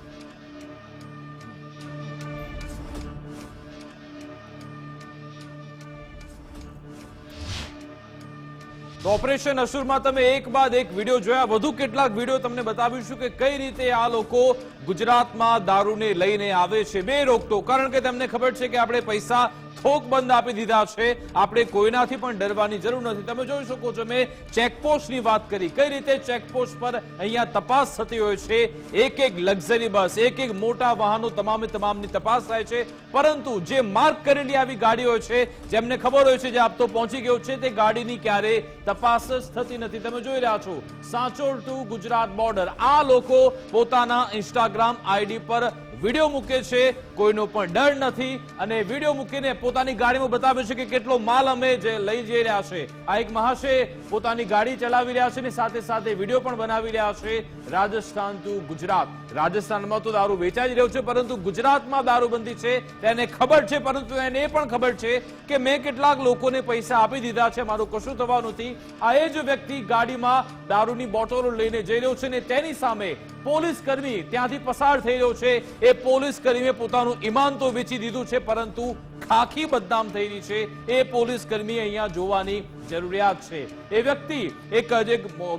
તો ઓપરેશન અસુરમાં તમે એક બાદ એક વિડીયો જોયા, વધુ કેટલાક વિડીયો તમને બતાવીશું કે કઈ રીતે આ લોકો ગુજરાતમાં દારૂને લઈને આવે છે બે રોકટોક. કારણ કે તેમને ખબર છે કે આપણે પૈસા થોક બંધ આપી દીધા છે, આપણે કોઈનાથી પણ ડરવાની જરૂર નથી. તમે જોઈ શકો છો, મેં ચેકપોસ્ટની વાત કરી, કઈ રીતે ચેકપોસ્ટ પર અહીંયા તપાસ થતી હોય છે. એક એક લક્ઝરી બસ, એક એક મોટા વાહનો, તમામની તપાસ થાય છે. પરંતુ જે માર્ક કરેલી આવી ગાડી હોય છે, જેમને ખબર હોય છે જે આપતો પહોંચી ગયો છે, તે ગાડીની ક્યારે તપાસ જ થતી નથી. તમે જોઈ રહ્યા છો સાંચોર ટુ ગુજરાત બોર્ડર, આ લોકો પોતાના ઇન્સ્ટાગ્રામ આઈડી પર વિડીયો મૂકે છે કોઈનો પણ ડર નથી અને વિડીયો મૂકીને પોતાની ગાડીમાં બતાવે છે કે કેટલો માલ અમે લઈ જઈ રહ્યા છે. આ એક મહાશય પોતાની ગાડી ચલાવી રહ્યા છે અને સાથે સાથે વિડીયો પણ બનાવી રહ્યા છે. રાજસ્થાન ટુ ગુજરાત. રાજસ્થાનમાં તો દારૂ વેચાઈ જ રહ્યો છે, પરંતુ ગુજરાતમાં દારૂબંધી છે તેને ખબર છે, પરંતુ એને એ પણ ખબર છે કે મેં કેટલાક લોકોને પૈસા આપી દીધા છે, મારું કશું થવાનું નથી. આ એ જ વ્યક્તિ ગાડીમાં દારૂની બોટલો લઈને જઈ રહ્યો છે ને તેની સામે પોલીસ કર્મી ત્યાંથી પસાર થઈ રહ્યો છે. એ પોલીસ કર્મીએ પોતાનું ઈમાન તો વેચી દીધું છે, પરંતુ ખાખી બદનામ થઈ રહી છે. એ પોલીસ કર્મી અહીંયા જોવાની જરૂરિયાત છે. એ વ્યક્તિ એક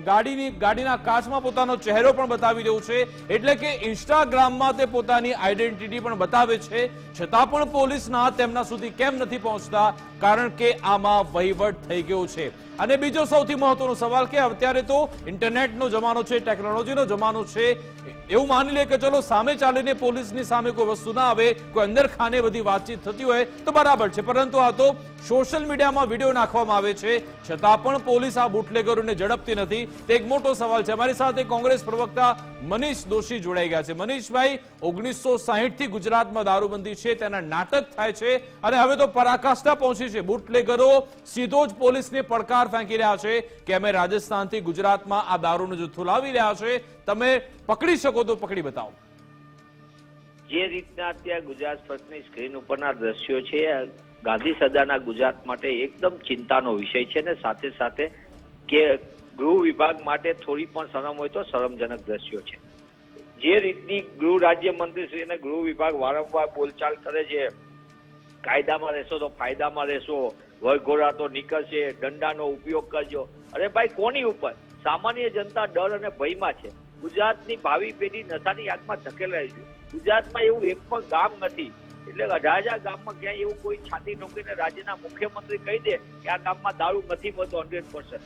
ગાડીના કાચમાં પોતાનો ચહેરો પણ બતાવી રહ્યો છે, એટલે કે ઇન્સ્ટાગ્રામમાં તે પોતાની આઈડેન્ટિટી પણ બતાવે છે. છતાં પણ પોલીસના તેમના સુધી કેમ નથી પહોંચતા? કારણ કે આમાં વહીવટ થઈ ગયો છે. અને બીજો સૌથી મહત્વનો સવાલ કે અત્યારે તો ઇન્ટરનેટનો જમાનો છે, ટેકનોલોજીનો જમાનો છે. એવું માની લે કે ચલો સામે ચાલીને પોલીસની સામે કોઈ વસ્તુ ના આવે, કોઈ અંદર ખાને બધી વાતચીત થતી હોય તો બરાબર છે, પરંતુ આ તો સોશિયલ મીડિયામાં વિડીયો નાખવામાં આવે છે, છતાં પણ પોલીસ આ બુટલેગરોને ઝડપતી નથી. તે એક મોટો સવાલ છે. અમારી સાથે કોંગ્રેસ પ્રવક્તા મનીષ દોશી જોડાઈ ગયા છે. મનીષભાઈ, 1960 થી ગુજરાતમાં દારૂબંધી છે, તેના નાટક થાય છે અને હવે તો પરાકાષ્ઠા પહોંચી છે. બુટલેગરો સીધો જ પોલીસને પડકાર ફેંકી રહ્યા છે કે અમે રાજસ્થાનથી ગુજરાતમાં આ દારૂનો જથ્થો લાવી રહ્યા છે, તમે પકડી શકો તો પકડી બતાવો. જે રીતના અત્યારે ગુજરાત ફર્સ્ટની સ્ક્રીન ઉપરના દ્રશ્યો છે, ગાંધી સદાના ગુજરાત માટે એકદમ ચિંતાનો વિષય છે અને સાથે સાથે કે ગૃહ વિભાગ માટે થોડી પણ શરમ હોય તો શરમજનક દ્રશ્યો છે. જે રીતની ગૃહ રાજ્યમંત્રી શ્રી અને ગૃહ વિભાગ વારંવાર બોલચાલ કરે છે, કાયદામાં રહેશો તો ફાયદામાં રહેશો, વરઘોડા તો નીકળશે, દંડાનો ઉપયોગ કરજો. અરે ભાઈ, કોની ઉપર? સામાન્ય જનતા ડર અને ભયમાં છે. ગુજરાતની ભાવિ પેઢી નશાની આગમાં ધકેલાઈ છે. ગુજરાતમાં એવું એક પણ ગામ નથી, એટલે 18,000 ગામમાં ક્યાંય એવું કોઈ છાતી ઠોકીને રાજ્યના મુખ્યમંત્રી કહી દે કે આ ગામમાં દારૂ નથી મળતો 100%.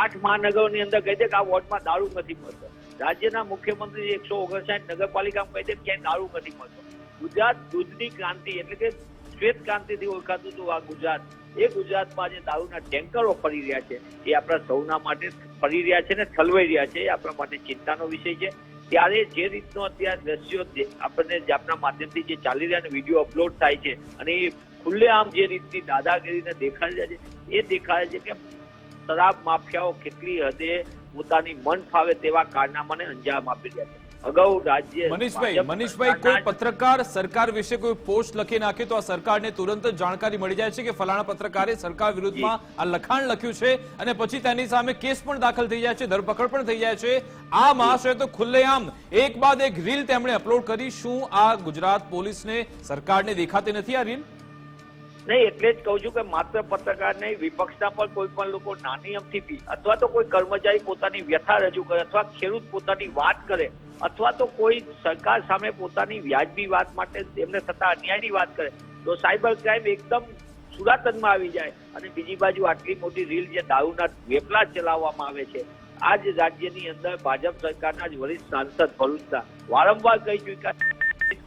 8 મહાનગરોની અંદર કહી દે કે આ વોર્ડમાં દારૂ નથી મળતો. રાજ્યના મુખ્યમંત્રી 159 નગરપાલિકામાં કહી દે ક્યાંય દારૂ નથી મળતો. ગુજરાત દૂધની ક્રાંતિ એટલે કે શ્વેત ક્રાંતિથી ઓળખાતું હતું આ ગુજરાત. એ ગુજરાતમાં જે દારૂના ટેન્કરો ફરી રહ્યા છે એ આપણા સૌના માટે ફરી રહ્યા છે ને ઠલવાઈ રહ્યા છે. એ આપણા માટે ચિંતાનો વિષય છે. ત્યારે જે રીતનો અત્યારે દ્રશ્યો આપણને આપણા માધ્યમથી જે ચાલી રહ્યા વિડીયો અપલોડ થાય છે અને એ ખુલ્લેઆમ જે રીતની દાદાગીરીને દેખાડી રહ્યા છે, એ દેખાડે છે કે શરાબ માફિયાઓ કેટલી હદે પોતાની મન ફાવે તેવા કારનામાને અંજામ આપી રહ્યા છે. અગાઉ રાજ્ય મનીષભાઈ, કોઈ પત્રકાર સરકાર વિશે કોઈ પોસ્ટ લખી નાખે તો આ સરકારને તુરંત જ જાણકારી મળી જાય છે કે ફલાણા પત્રકારે સરકાર વિરુદ્ધમાં આ લખાણ લખ્યું છે અને પછી તેની સામે કેસ પણ દાખલ થઈ જાય છે, ધરપકડ પણ થઈ જાય છે. આ મહાશય તો ખુલ્લેઆમ એક બાદ એક રીલ તેમણે અપલોડ કરી. શું આ ગુજરાત પોલીસને, સરકારને દેખાતી નથી આ રીલ? નહીં, એટલે જ કહું છું કે માત્ર પત્રકાર નહીં, વિપક્ષના પણ કોઈ પણ લોકો નાની અમથી અથવા તો કોઈ કર્મચારી પોતાની વ્યથા રજૂ કરે અથવા ખેડૂત પોતાની વાત કરે અથવા તો કોઈ સરકાર સામે પોતાની વ્યાજબી વાત માટે તેમને થતા અન્યાયની વાત કરે તો સાયબર ક્રાઇમ એકદમ સુરાતનમાં આવી જાય. અને બીજી બાજુ આટલી મોટી રીલ જે દારૂના વેપલા ચલાવવામાં આવે છે, આ જ રાજ્યની અંદર ભાજપ સરકારના જ વરિષ્ઠ સાંસદ ભરૂચના વારંવાર કહી ચૂક્યા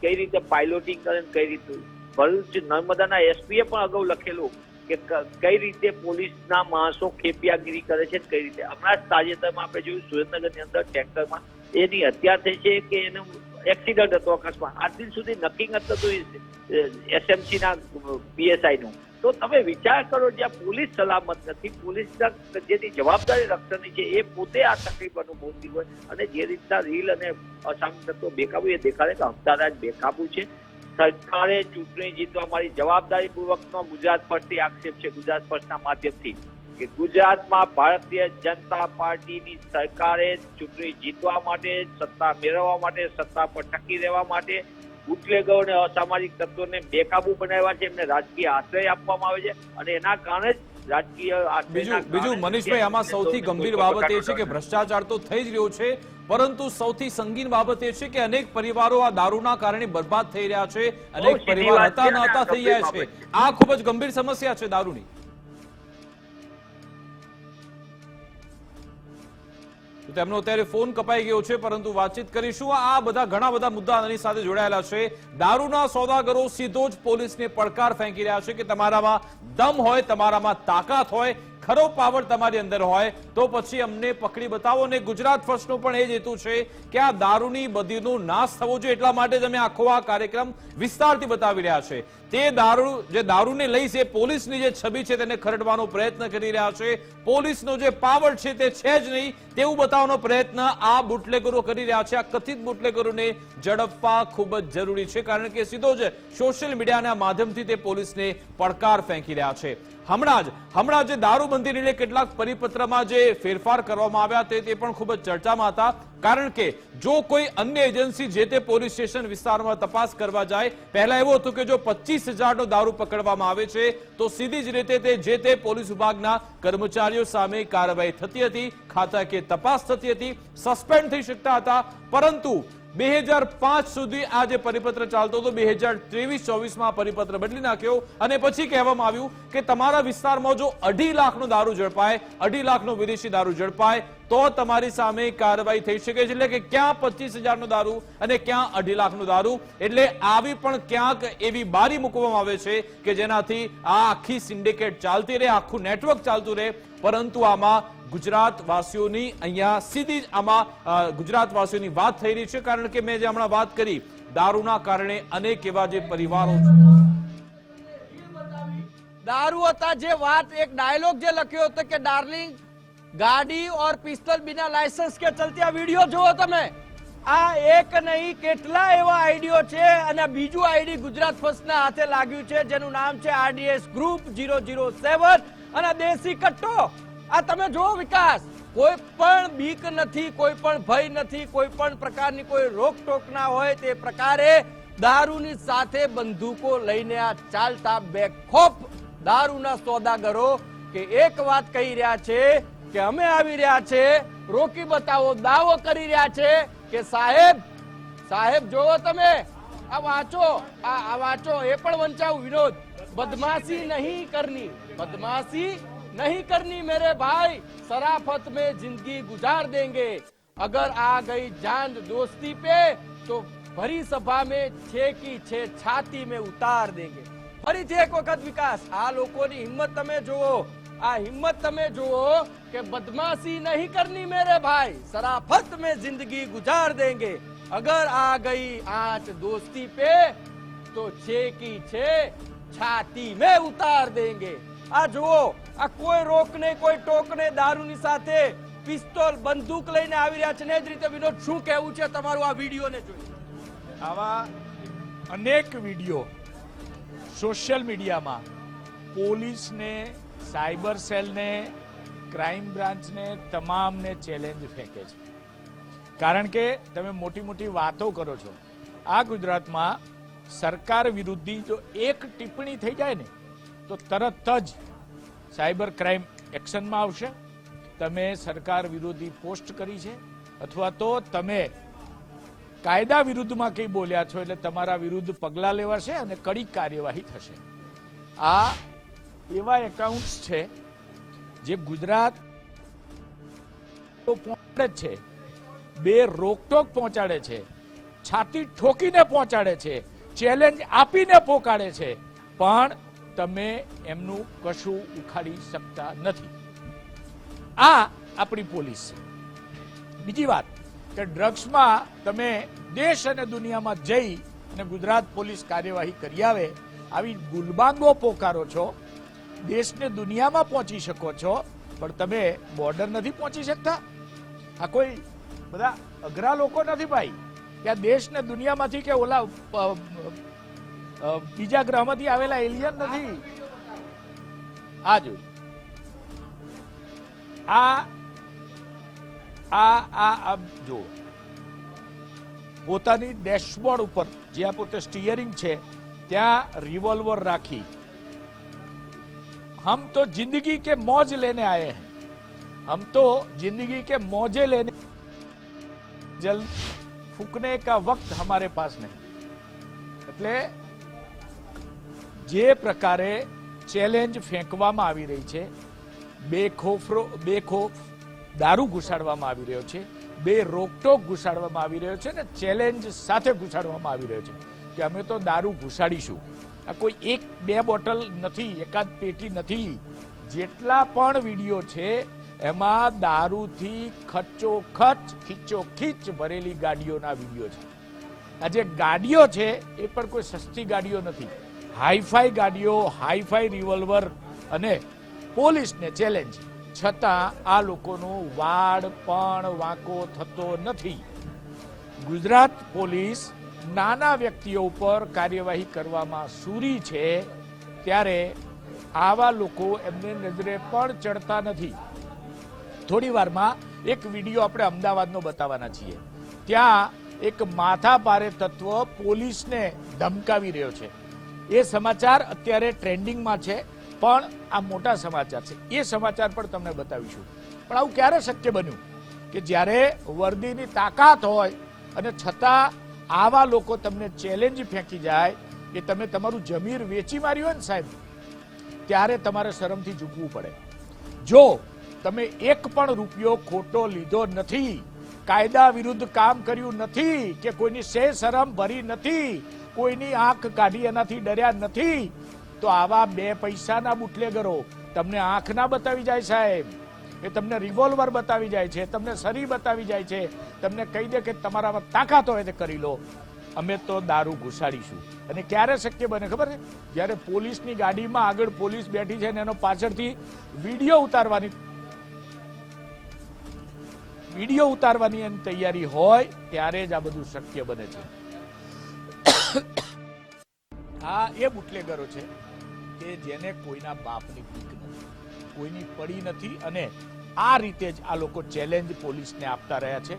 કઈ રીતે પાયલોટિંગ કરે, કઈ રીતે ભરૂચ નર્મદાના એસપીએ પણ અગાઉ લખેલું કે કઈ રીતે પોલીસના માણસો ખેપિયાગીરી કરે છે, કઈ રીતે. હમણાં જ તાજેતરમાં આપણે જોયું સુરેન્દ્રનગરની અંદર ટેન્કરમાં એની હત્યા થઈ છે કે એનું એક્સિડન્ટ હતો, અકસ્માત. આજ દિન સુધી નક્કી નથી થતું એસએમસીના પીએસઆઈનું. તો તમે વિચાર કરો, જ્યાં પોલીસ સલામત નથી, પોલીસના જેની જવાબદારી રક્ષણની છે એ પોતે આ તકલીફ અનુભવતી હોય અને જે રીતના રીલ અને અસામાજિક તત્વો બેકાબુ, એ દેખાડે કે હપ્તારાજ બેકાબુ છે. સરકારે ચૂંટણી જીતવા મારી જવાબદારી પૂર્વકનો ગુજરાત પરથી આક્ષેપ છે ગુજરાત પક્ષના માધ્યમથી કે ગુજરાતમાં ભારતીય જનતા પાર્ટીની સરકારે ચૂંટણી જીતવા માટે, સત્તા મેળવવા માટે, સત્તા પર ટકી રહેવા માટે બુટલેગરો અને અસામાજિક તત્વોને બેકાબુ બનાવ્યા છે, એમને રાજકીય આશ્રય આપવામાં આવે છે અને એના કારણે જ રાજકીય બીજું મનીષભાઈ, આમાં સૌથી ગંભીર બાબત એ છે કે ભ્રષ્ટાચાર તો થઈ જ રહ્યો છે, પરંતુ સૌથી સંગીન બાબત એ છે કે અનેક પરિવારો આ દારૂના કારણે બરબાદ થઈ રહ્યા છે, અનેક પરિવાર હતા ન હતા થઈ જાય છે. આ ખૂબ જ ગંભીર સમસ્યા છે દારૂની. તેમનો અત્યારે ફોન કપાઈ ગયો છે, પરંતુ વાતચીત કરીશું. આ બધા ઘણા બધા મુદ્દા આની સાથે જોડાયેલા છે. દારૂના સોદાગરો સીધો જ પોલીસને પડકાર ફેંકી રહ્યા છે કે તમારામાં દમ હોય, તમારામાં તાકાત હોય, ખરો પાવર તમારી અંદર હોય તો પછી અમને પકડી બતાવો. અને ગુજરાત ફર્સ્ટનો પણ એ જ હેતુ છે કે આ દારૂની બદીનો નાશ થવો જોઈએ. એટલા માટે જ અમે આખો આ કાર્યક્રમ વિસ્તારથી બતાવી રહ્યા છે. તે દારૂને લઈ છે પોલીસની જે છબી છે તેને ખરડવાનો પ્રયત્ન કરી રહ્યા છે. પોલીસનો જે પાવર છે તે છે જ નહીં તેવું બતાવવાનો પ્રયત્ન આ બુટલેગરો કરી રહ્યા છે. આ કથિત બુટલેગરોને ઝડપવા ખૂબ જ જરૂરી છે, કારણ કે સીધો જ સોશિયલ મીડિયાના માધ્યમથી તે પોલીસને પડકાર ફેંકી રહ્યા છે. હમણાં જે દારૂબંધીને લઈને કેટલાક પરિપત્રમાં જે ફેરફાર કરવામાં આવ્યા તે પણ ખૂબ જ ચર્ચામાં હતા. કારણ કે જો કોઈ અન્ય એજન્સી જે તે પોલીસ સ્ટેશન વિસ્તારમાં તપાસ કરવા જાય, પહેલા એવું હતું કે જો 25,000નો દારૂ પકડવામાં આવે છે તો સીધી જ રીતે તે જે તે પોલીસ વિભાગના કર્મચારીઓ સામે કાર્યવાહી થતી હતી, ખાતાકીય તપાસ થતી હતી, સસ્પેન્ડ થઈ શકતા હતા. પરંતુ 2005 સુધી આ જે પરિપત્ર ચાલતો હતો, 2023-24માં પરિપત્ર બદલી નાખ્યો અને પછી કહેવામાં આવ્યું કે તમારા વિસ્તારમાં જો 2.5 લાખનો દારૂ ઝડપાય, 2.5 લાખનો વિદેશી દારૂ ઝડપાય તો તમારી સામે કાર્યવાહી થઈ શકે છે. એટલે કે ક્યાં 25,000નો દારૂ અને ક્યાં 2.5 લાખનો દારૂ. એટલે આવી પણ ક્યાંક એવી બારી મૂકવામાં આવે છે કે જેનાથી આ આખી સિન્ડિકેટ ચાલતી રહે, આખું નેટવર્ક ચાલતું રહે. પરંતુ આમાં ગુજરાતવાસીઓની અહીંયા સીધી જ આમાં ગુજરાતવાસીઓની વાત થઈ રહી છે. કારણ કે મેં જે હમણાં વાત કરી, દારૂના કારણે અનેક એવા જે પરિવારો दारू હતા જે વાત, એક ડાયલોગ જે લખ્યો હતો કે ડાર્લિંગ ગાડી और पिस्तौल बिना लाइसेंस के चलती. આ વિડિયો જોવો તમે. આ એક નહીં કેટલા એવા આઈડીઓ છે. અને બીજું આઈડી ગુજરાત ફર્સ્ટના હાથે લાગ્યું છે જેનું નામ છે RDS ગ્રુપ 007 અને દેશી કટ્ટો. આ તમે જો વિકાસ, કોઈ પણ બીક નથી, કોઈ પણ ભય નથી, કોઈ પણ પ્રકારની કોઈ રોકટોક ના હોય તે પ્રકારે દારૂની સાથે બંદૂકો લઈને આ ચાલતા બેખોફ દારૂના સોદાગરો કે એક વાત કહી રહ્યા છે કે અમે આવી રહ્યા છે, રોકી બતાવો, દાવો કરી રહ્યા છે કે સાહેબ જોવો તમે, આ વાંચો, આ વાંચો. એ પણ વંચાવું વિનોદ, બદમાशी नहीं करनी, बदमाशी नहीं करनी मेरे भाई, शराफत में जिंदगी गुजार देंगे, अगर आ गई जान दोस्ती पे तो भरी सभा में 6 की 6 छाती में उतार देंगे. ફરીથી એક વખત વિકાસ, આ લોકોની હિંમત તમે જુઓ, આ હિંમત તમે જુઓ કે બદમાशी नहीं करनी मेरे भाई, शराफत में जिंदगी गुजार देंगे, अगर आ गई आंच दोस्ती पे तो 6 की 6 छाती में उतार देंगे. આ જુઓ, આ કોઈ રોક નહીં, કોઈ ટોક નહીં, દારૂની સાથે પિસ્તોલ બંદૂક લઈને આવી રહ્યા છે. ને જ રીતે વિનોદ, શું કહેવું છે તમારું આ વિડીયોને જોઈ? આવા અનેક વિડીયો સોશિયલ મીડિયામાં પોલીસને, સાયબર સેલને, ક્રાઇમ બ્રાન્ચને તમામને ચેલેન્જ ફેંકે છે. કારણ કે તમે મોટી મોટી વાતો કરો છો. આ ગુજરાતમાં સરકાર વિરુદ્ધની જો એક ટિપ્પણી થઈ જાય ને તો તરત જ સાયબર ક્રાઇમ એક્શનમાં આવશે. તમે સરકાર વિરોધી પોસ્ટ કરી છે અથવા તો તમે કાયદા વિરુદ્ધમાં કંઈ બોલ્યા છો એટલે તમારા વિરુદ્ધ પગલાં લેવાશે અને કડી કાર્યવાહી થશે. આ એવા એકાઉન્ટ્સ છે જે ગુજરાત પહોંચાડે છે, બે રોકટોક પહોંચાડે છે, છાતી ઠોકીને પહોંચાડે છે, ચેલેન્જ આપીને પોકાડે છે, પણ તમે એમનું કશું ઉખાડી શકતા નથી. આ આપણી પોલીસ છે. બીજી વાત કે ડ્રગ્સમાં તમે દેશ અને દુનિયામાં જઈ અને ગુજરાત પોલીસ કાર્યવાહી કરી આવે, આવી ગુલબાંગો પોકારો છો. દેશને દુનિયામાં પહોંચી શકો છો પણ તમે બોર્ડર નથી પહોંચી શકતા. આ કોઈ બધા અઘરા લોકો નથી ભાઈ, કે આ દેશને દુનિયામાંથી કે ઓલા બીજા ગ્રહમાંથી આવેલા એલિયન નથી. આ જોઈ, આ જો પોતાની ડેશબોર્ડ ઉપર જ્યાં પોતે સ્ટીયરિંગ છે ત્યાં રિવોલ્વર રાખી, हम तो जिंदगी के मौज लेने आए हैं, हम तो जिंदगी के मौजे लेने, जल फूकने का वक्त हमारे पास नहीं. એટલે જે પ્રકારે ચેલેન્જ ફેંકવામાં આવી રહી છે, બેખોફ દારૂ ઘુસાડવામાં આવી રહ્યો છે, બે રોકટોક ઘુસાડવામાં આવી રહ્યો છે ને ચેલેન્જ સાથે ઘુસાડવામાં આવી રહ્યો છે કે અમે તો દારૂ ઘુસાડીશું. આ કોઈ 1-2 બોટલ નથી, એકાદ પેટી નથી, જેટલા પણ વિડીયો છે એમાં દારૂથી ખીચોખીચ ભરેલી ગાડીઓના વિડીયો છે. આ જે ગાડીઓ છે એ પણ કોઈ સસ્તી ગાડીઓ નથી. હાઈફાઈ ગાડીઓ, હાઈફાઈ રિવોલ્વર અને પોલીસને ચેલેન્જ, છતાં આ લોકોનો વાડ પણ વાંકો થતો નથી. ગુજરાત પોલીસ નાના વ્યક્તિઓ ઉપર કાર્યવાહી કરવામાં સૂરી છે, ત્યારે આવા લોકો એમને નજરે પણ ચડતા નથી. થોડી વારમાં એક વિડીયો આપણે અમદાવાદનો બતાવવાના છીએ. ત્યાં એક માથા ભારે તત્વ પોલીસને ધમકાવી રહ્યો છે. એ સમાચાર અત્યારે ટ્રેન્ડિંગમાં છે, પણ આ મોટા સમાચાર છે. એ સમાચાર પણ તમને બતાવીશું. પણ આવું ક્યારે શક્ય બન્યું કે જ્યારે વર્દીની તાકાત હોય અને છતાં આવા લોકો તમને ચેલેન્જ ફેંકી જાય કે તમે તમારું જમીર વેચી માર્યું હોય ને સાહેબ, ત્યારે તમારે શરમથી ઝૂકવું પડે. જો તમે એક પણ રૂપિયો ખોટો લીધો નથી, કાયદા વિરુદ્ધ કામ કર્યું નથી, કે કોઈની શરમ ભરી નથી, કોઈની આંખ કાઢી એનાથી ડર્યા નથી, તો આવા 2 પૈસાના બુટલેગરો તમને આંખ ના બતાવી જાય સાહેબ. એ તમને રિવોલ્વર બતાવી જાય છે, તમને સરી બતાવી જાય છે, તમને કહી દે કે તમારામાં તાકાત હોય તે કરી લો, અમે તો દારૂ ઘુસાડીશું. અને ક્યારે શક્ય બને ખબર છે? જ્યારે પોલીસની ગાડીમાં આગળ પોલીસ બેઠી છે ને એનો પાછળથી વિડીયો ઉતારવાની એની તૈયારી હોય, ત્યારે જ આ બધું શક્ય બને છે. આ એ બુટલેગરો છે કે જેને કોઈના બાપની બીક નથી, કોઈની પડી નથી, અને આ રીતે જ આ લોકો ચેલેન્જ પોલીસને આપતા રહ્યા છે.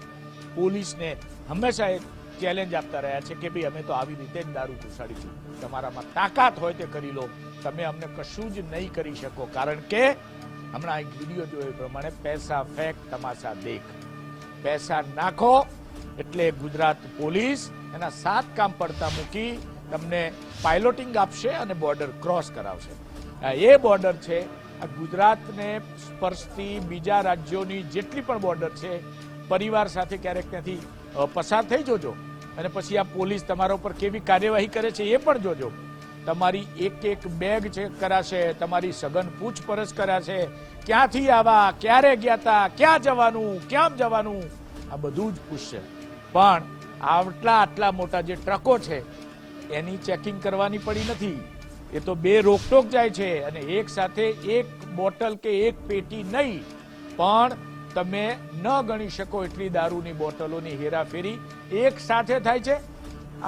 પોલીસને હંમેશા એ ચેલેન્જ આપતા રહ્યા છે કે ભાઈ અમે તો આવી રીતે જ દારૂ ઘુસાડીશું, તમારામાં તાકાત હોય તે કરી લો, તમે અમને કશું જ નહીં કરી શકો. કારણ કે હમણાં એક વિડીયો જોયો એ પ્રમાણે પૈસા ફેંક તમાશા દેખ, પૈસા નાખો એટલે ગુજરાત પોલીસ એના 7 કામ પડતા મૂકી તમને પાયલોટિંગ આપશે અને બોર્ડર ક્રોસ કરાવશે. એ બોર્ડર છે આ ગુજરાતને સ્પર્શતી બીજા રાજ્યોની જેટલી પણ બોર્ડર છે, પરિવાર સાથે ક્યારેક ત્યાંથી પસાર થઈ જોજો, અને પછી આ પોલીસ તમારા ઉપર કેવી કાર્યવાહી કરે છે એ પણ જોજો. તમારી એક બેગ ચેક કરાશે, તમારી સઘન પૂછપરછ કરાશે, ક્યાંથી આવા, ક્યારે ગયા હતા, ક્યાં જવાનું, કેમ જવાનું, આ બધું જ પૂછશે. પણ આટલા મોટા જે ટ્રકો છે એની ચેકિંગ કરવાની પડી નથી. એ તો 2 રોકટોક જાય છે, અને એક સાથે 1 બોટલ કે 1 પેટી નહીં, પણ તમે ન ગણી શકો એટલી દારૂની બોટલોની હેરાફેરી એક સાથે થાય છે.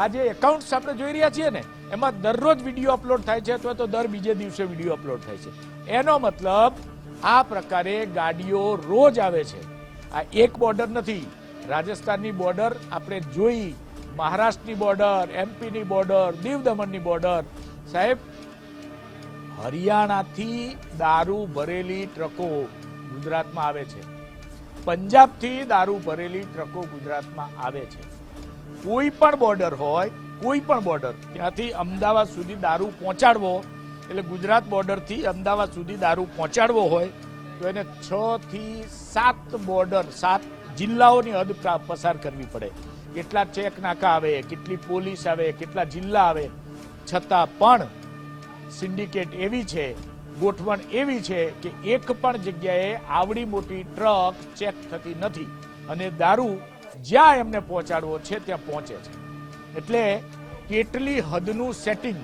આ જે એકાઉન્ટ્સ આપણે જોઈ રહ્યા છીએ ને, એમાં દરરોજ વિડીયો અપલોડ થાય છે, અથવા તો દર બીજે દિવસે વિડીયો અપલોડ થાય છે. એનો મતલબ આ પ્રકારે ગાડીઓ રોજ આવે છે. આ એક બોર્ડર નથી, રાજસ્થાનની બોર્ડર આપણે જોઈ, મહારાષ્ટ્રની બોર્ડર, એમપીની બોર્ડર, દીવ દમણની બોર્ડર. સાહેબ, હરિયાણાથી દારૂ ભરેલી ટ્રકો ગુજરાતમાં આવે છે, પંજાબથી દારૂ ભરેલી ટ્રકો ગુજરાતમાં આવે છે. કોઈ પણ બોર્ડર હોય, કોઈ પણ બોર્ડર, ત્યાંથી અમદાવાદ સુધી દારૂ પહોંચાડવો, એટલે ગુજરાત બોર્ડરથી અમદાવાદ સુધી દારૂ પહોંચાડવો હોય તો એને 6 થી 7 બોર્ડર, 7 જિલ્લાઓની હદ પસાર કરવી પડે. કેટલા ચેક નાકા આવે, કેટલી પોલીસ આવે, કેટલા જિલ્લા આવે, છતાં પણ સિન્ડિકેટ એવી છે, ગોઠવણ એવી છે કે એક પણ જગ્યાએ આવડી મોટી ટ્રક ચેક થતી નથી, અને દારૂ જ્યાં એમને પહોંચાડવો છે ત્યાં પહોંચે છે. એટલે કેટલી હદનું સેટિંગ,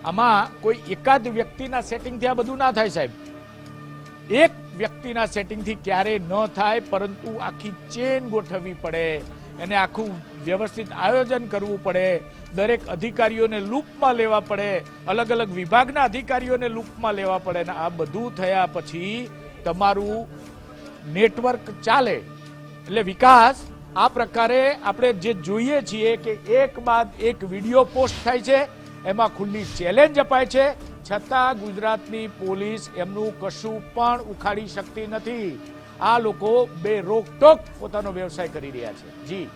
આમાં કોઈ એકાદ વ્યક્તિના સેટિંગથી આ બધું ના થાય સાહેબ. એક વ્યક્તિના સેટિંગથી ક્યારેય ન થાય, પરંતુ આખી ચેન ગોઠવવી પડે, એને આખું વ્યવસ્થિત આયોજન કરવું પડે, દરેક અધિકારીઓને લૂપમાં લેવા પડે, અલગ અલગ વિભાગના અધિકારીઓને લૂપમાં લેવા પડે, અને આ બધું થયા પછી તમારું નેટવર્ક ચાલે. એટલે વિકાસ આ પ્રકારે આપણે જે જોઈએ છીએ કે એક બાદ એક વિડીયો પોસ્ટ થાય છે, એમાં ખુલ્લી ચેલેન્જ અપાય છે, છતાં ગુજરાતની પોલીસ એમનું કશું પણ ઉખાડી શકતી નથી. આ લોકો બેરોકટોક પોતાનો વ્યવસાય કરી રહ્યા છે. જી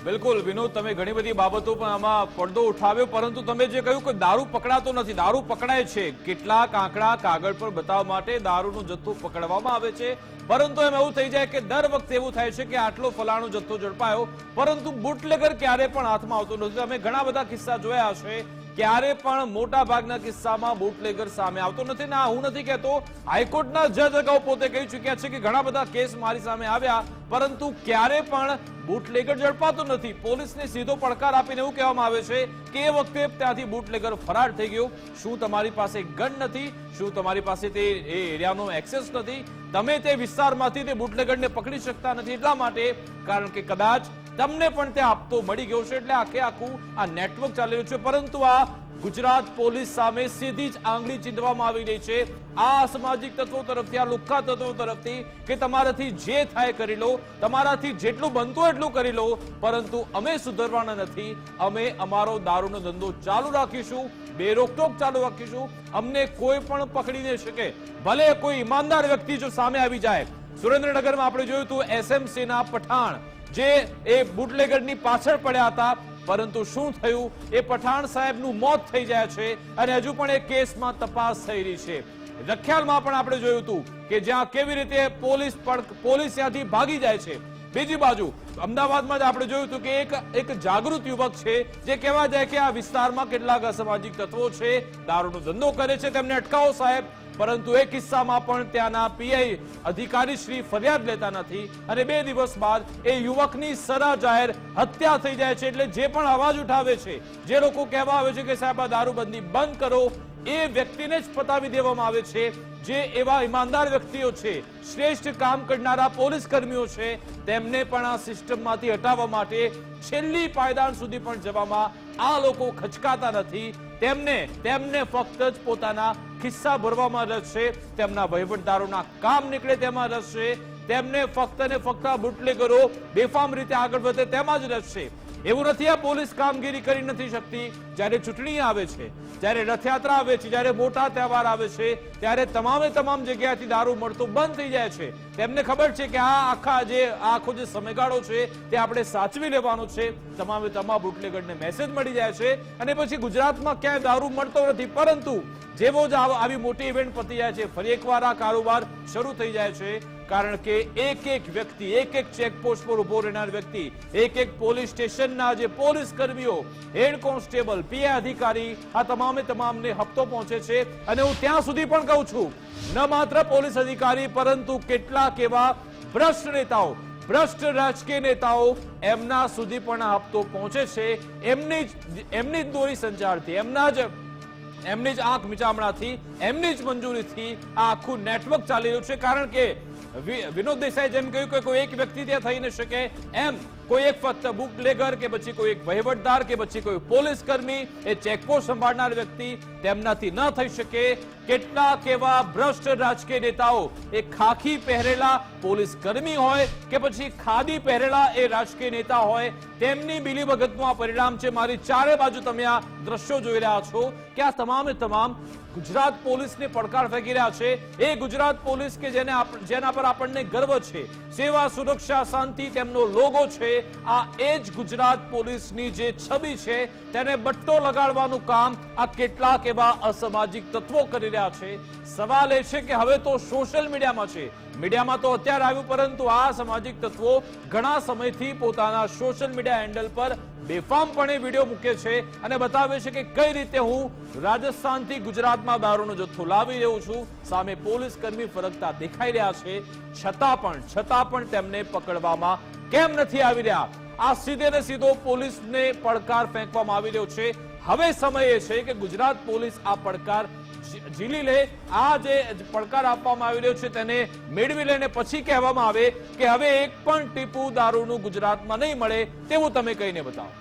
બિલકુલ વિનોદ, તમે ઘણી બધી બાબતો પણ આમાં પડદો ઉઠાવ્યો, પરંતુ તમે જે કહ્યું કે દારૂ પકડાતો નથી, દારૂ પકડાય છે. કેટલાક આંકડા કાગળ પર બતાવવા માટે દારૂનો જથ્થો પકડવામાં આવે છે, પરંતુ એમ એવું થઈ જાય કે દર વખતે એવું થાય છે કે આટલો ફલાણો જથ્થો ઝડપાયો, પરંતુ બુટલેગર ક્યારે પણ હાથમાં આવતો નથી. અમે ઘણા બધા કિસ્સા જોયા હશે ક્યારે પણ મોટા ભાગના કિસ્સામાં બુટલેગર સામે આવતો નથી. ના, હું નથી કહેતો, હાઈકોર્ટના જજ અગાઉ પોતે કહી ચુક્યા છે કે ઘણા બધા કેસ મારી સામે આવ્યા, પરંતુ ક્યારે પણ બુટલેગર ઝડપાતો નથી. પોલીસને સીધો પડકાર આપીને એવું કહેવામાં આવે છે કે એ વખતે ત્યાંથી બુટલેગર ફરાર થઈ ગયો. શું તમારી પાસે ગન નથી? શું તમારી પાસે તે એરિયાનો એક્સેસ નથી? તમે તે વિસ્તારમાંથી તે બુટલેગરને પકડી શકતા નથી એટલા માટે, કારણ કે કદાચ તમને પણ ત્યાં હપ્તો મળી ગયો છે. એટલે આખે આખું આ નેટવર્ક ચાલી રહ્યું છે. પરંતુ આ ગુજરાત પોલીસ સામે સીધી જ આંગળી ચીંધવામાં આવી રહી છે આ અસામાજિક તત્વો તરફથી, આ લુખ્ખા તત્વો તરફથી, કે તમારાથી જે થાય કરી લો, તમારાથી જેટલું બનતું એટલું કરી લો, પરંતુ અમે સુધરવાના નથી. અમે અમારો દારૂનો ધંધો ચાલુ રાખીશું, બેરોકટોક ચાલુ રાખીશું. અમને કોઈ પણ પકડી નહીં શકે, ભલે કોઈ ઈમાનદાર વ્યક્તિ જો સામે આવી જાય. સુરેન્દ્રનગરમાં આપણે જોયું હતું SMC ના પઠાણ જે એ બુટલેગરની પાછળ પડ્યા હતા, પરંતુ શું થયું? એ પઠાણ સાહેબનું મોત થઈ જાય છે અને હજુ પણ એ કેસમાં તપાસ થઈ રહી છે. રખિયાલમાં પણ આપણે જોયું હતું કે જ્યાં કેવી રીતે પોલીસ ત્યાંથી ભાગી જાય છે. બીજી બાજુ અમદાવાદમાં જ આપણે જોયું હતું કે એક જાગૃત યુવક છે જે કહેવા જાય કે આ વિસ્તારમાં કેટલાક અસામાજિક તત્વો છે, દારૂનો ધંધો કરે છે, તેમને અટકાવો સાહેબ. પરંતુ એ કિસ્સામાં પણ ત્યાંના પીઆઈ અધિકારી શ્રી ફરિયાદ લેતા નથી અને 2 દિવસ બાદ એ યુવકની સરા જાહેર હત્યા થઈ જાય છે. એટલે જે પણ અવાજ ઉઠાવે છે, જે લોકો કહેવા આવે છે કે સાહેબ આ દારૂબંધી બંધ કરો, એ વ્યક્તિને જ પતાવી દેવામાં આવે છે. જે એવા ઈમાનદાર વ્યક્તિઓ છે, શ્રેષ્ઠ કામ કરનારા પોલીસ કર્મીઓ છે, તેમને પણ આ સિસ્ટમમાંથી હટાવવા માટે છેલ્લી પાયદાન સુધી પણ જવામાં આ લોકો ખચકાતા નથી. તેમને ફક્ત જ પોતાના ખિસ્સા ભરવામાં રસ છે, તેમના વહીવટદારોના કામ નીકળે તેમાં રસ છે, તેમને ફક્ત ને ફક્ત બુટલેગરો બેફામ રીતે આગળ વધે તેમાં જ રસ છે. એવું નથી આ પોલીસ કામગીરી કરી નથી શકતી. જ્યારે ચૂંટણી આવે છે, જ્યારે રથયાત્રા આવે છે, જ્યારે મોટા તહેવાર આવે છે, ત્યારે તમામ જગ્યાએથી દારૂ મળતો બંધ થઈ જાય છે. તેમને ખબર છે કે આ આખો જે સમયગાળો છે તે આપણે સાચવી લેવાનો છે. તમામ બુટલેગરને મેસેજ મળી જાય છે અને પછી ગુજરાતમાં ક્યાંય દારૂ મળતો નથી. પરંતુ જેવો જ આવી મોટી ઇવેન્ટ પતી જાય છે, ફરી એકવાર આ કારોબાર શરૂ થઈ જાય છે. કારણ કે એક વ્યક્તિ, એક ચેકપોસ્ટ પર ઉભો રહેનાર વ્યક્તિ, એક પોલીસ સ્ટેશનના જે પોલીસ કર્મીઓ, હેડ કોન્સ્ટેબલ, પીઆઈ અધિકારી, આ તમામને હપ્તો પહોંચે છે. અને હું ત્યાં સુધી પણ કહું છું, ન માત્ર પોલીસ અધિકારી પરંતુ કેટલાક એવા ભ્રષ્ટ નેતાઓ, ભ્રષ્ટ રાજકીય નેતાઓ, એમના સુધી પણ આ હપ્તો પહોંચે છે. એમની જ દોરી સંચારથી, એમની જ આંખ મિચામણાથી, એમની જ મંજૂરીથી આ આખું નેટવર્ક ચાલી રહ્યું છે. કારણ કે વિનોદ દેસાઈ જેમ કહ્યું કે કોઈ એક વ્યક્તિ ત્યાં થઈ ન શકે, એમ કોઈ એક ફક્ત બુટલેગર કે પછી કોઈ એક વહીવટદાર કે પછી કોઈ પોલીસ કર્મી, એ ચેકપોસ્ટ સંભાળનાર વ્યક્તિ, તેમનાથી ન થઈ શકે. કેટલાક એવા ભ્રષ્ટ રાજકીય નેતાઓ, એ ખાખી પહેરેલા પોલીસ કર્મી હોય કે પછી ખાદી પહેરેલા એ રાજકીય નેતા હોય, તેમની મિલીભગતનું આ પરિણામ છે. મારી ચારે બાજુ તમે આ દ્રશ્યો જોઈ રહ્યા છો કે આ તમામ ગુજરાત પોલીસને પડકાર ફેંકી રહ્યા છે. એ ગુજરાત પોલીસ કે જેના પર આપણને ગર્વ છે, સેવા, સુરક્ષા, શાંતિ તેમનો લોગો છે. આ એ જ ગુજરાત પોલીસની જે છબી છે તેને બટ્ટો લગાડવાનું કામ આ કેટલાક એવા અસામાજિક તત્વો કરી રહ્યા છે. સવાલ એ છે કે હવે તો સોશિયલ મીડિયામાં છે, મીડિયામાં તો અત્યારે આવ્યું, પરંતુ આ સામાજિક તત્વો ઘણા સમયથી પોતાના સોશિયલ મીડિયા હેન્ડલ પર બેફામપણે વિડીયો મૂકે છે અને બતાવે છે કે કઈ રીતે હું રાજસ્થાનથી ગુજરાતમાં દારૂનો જથ્થો લાવી રહ્યો છું. સામે પોલીસ કર્મી ફરકતા દેખાઈ રહ્યા છે, છતાં પણ તેમને પકડવામાં કેમ નથી આવી રહ્યા? આ સીધે ને સીધો પોલીસને પડકાર ફેંકવામાં આવી રહ્યો છે. હવે સમય એ છે કે ગુજરાત પોલીસ આ પડકાર ઝીલી લે. આ જે પડકાર આપવામાં આવી રહ્યો છે તેને મેળવી લઈને પછી કહેવામાં આવે કે હવે એક પણ ટીપુ દારૂનું ગુજરાતમાં નહીં મળે, તેવું તમે કહીને બતાવો.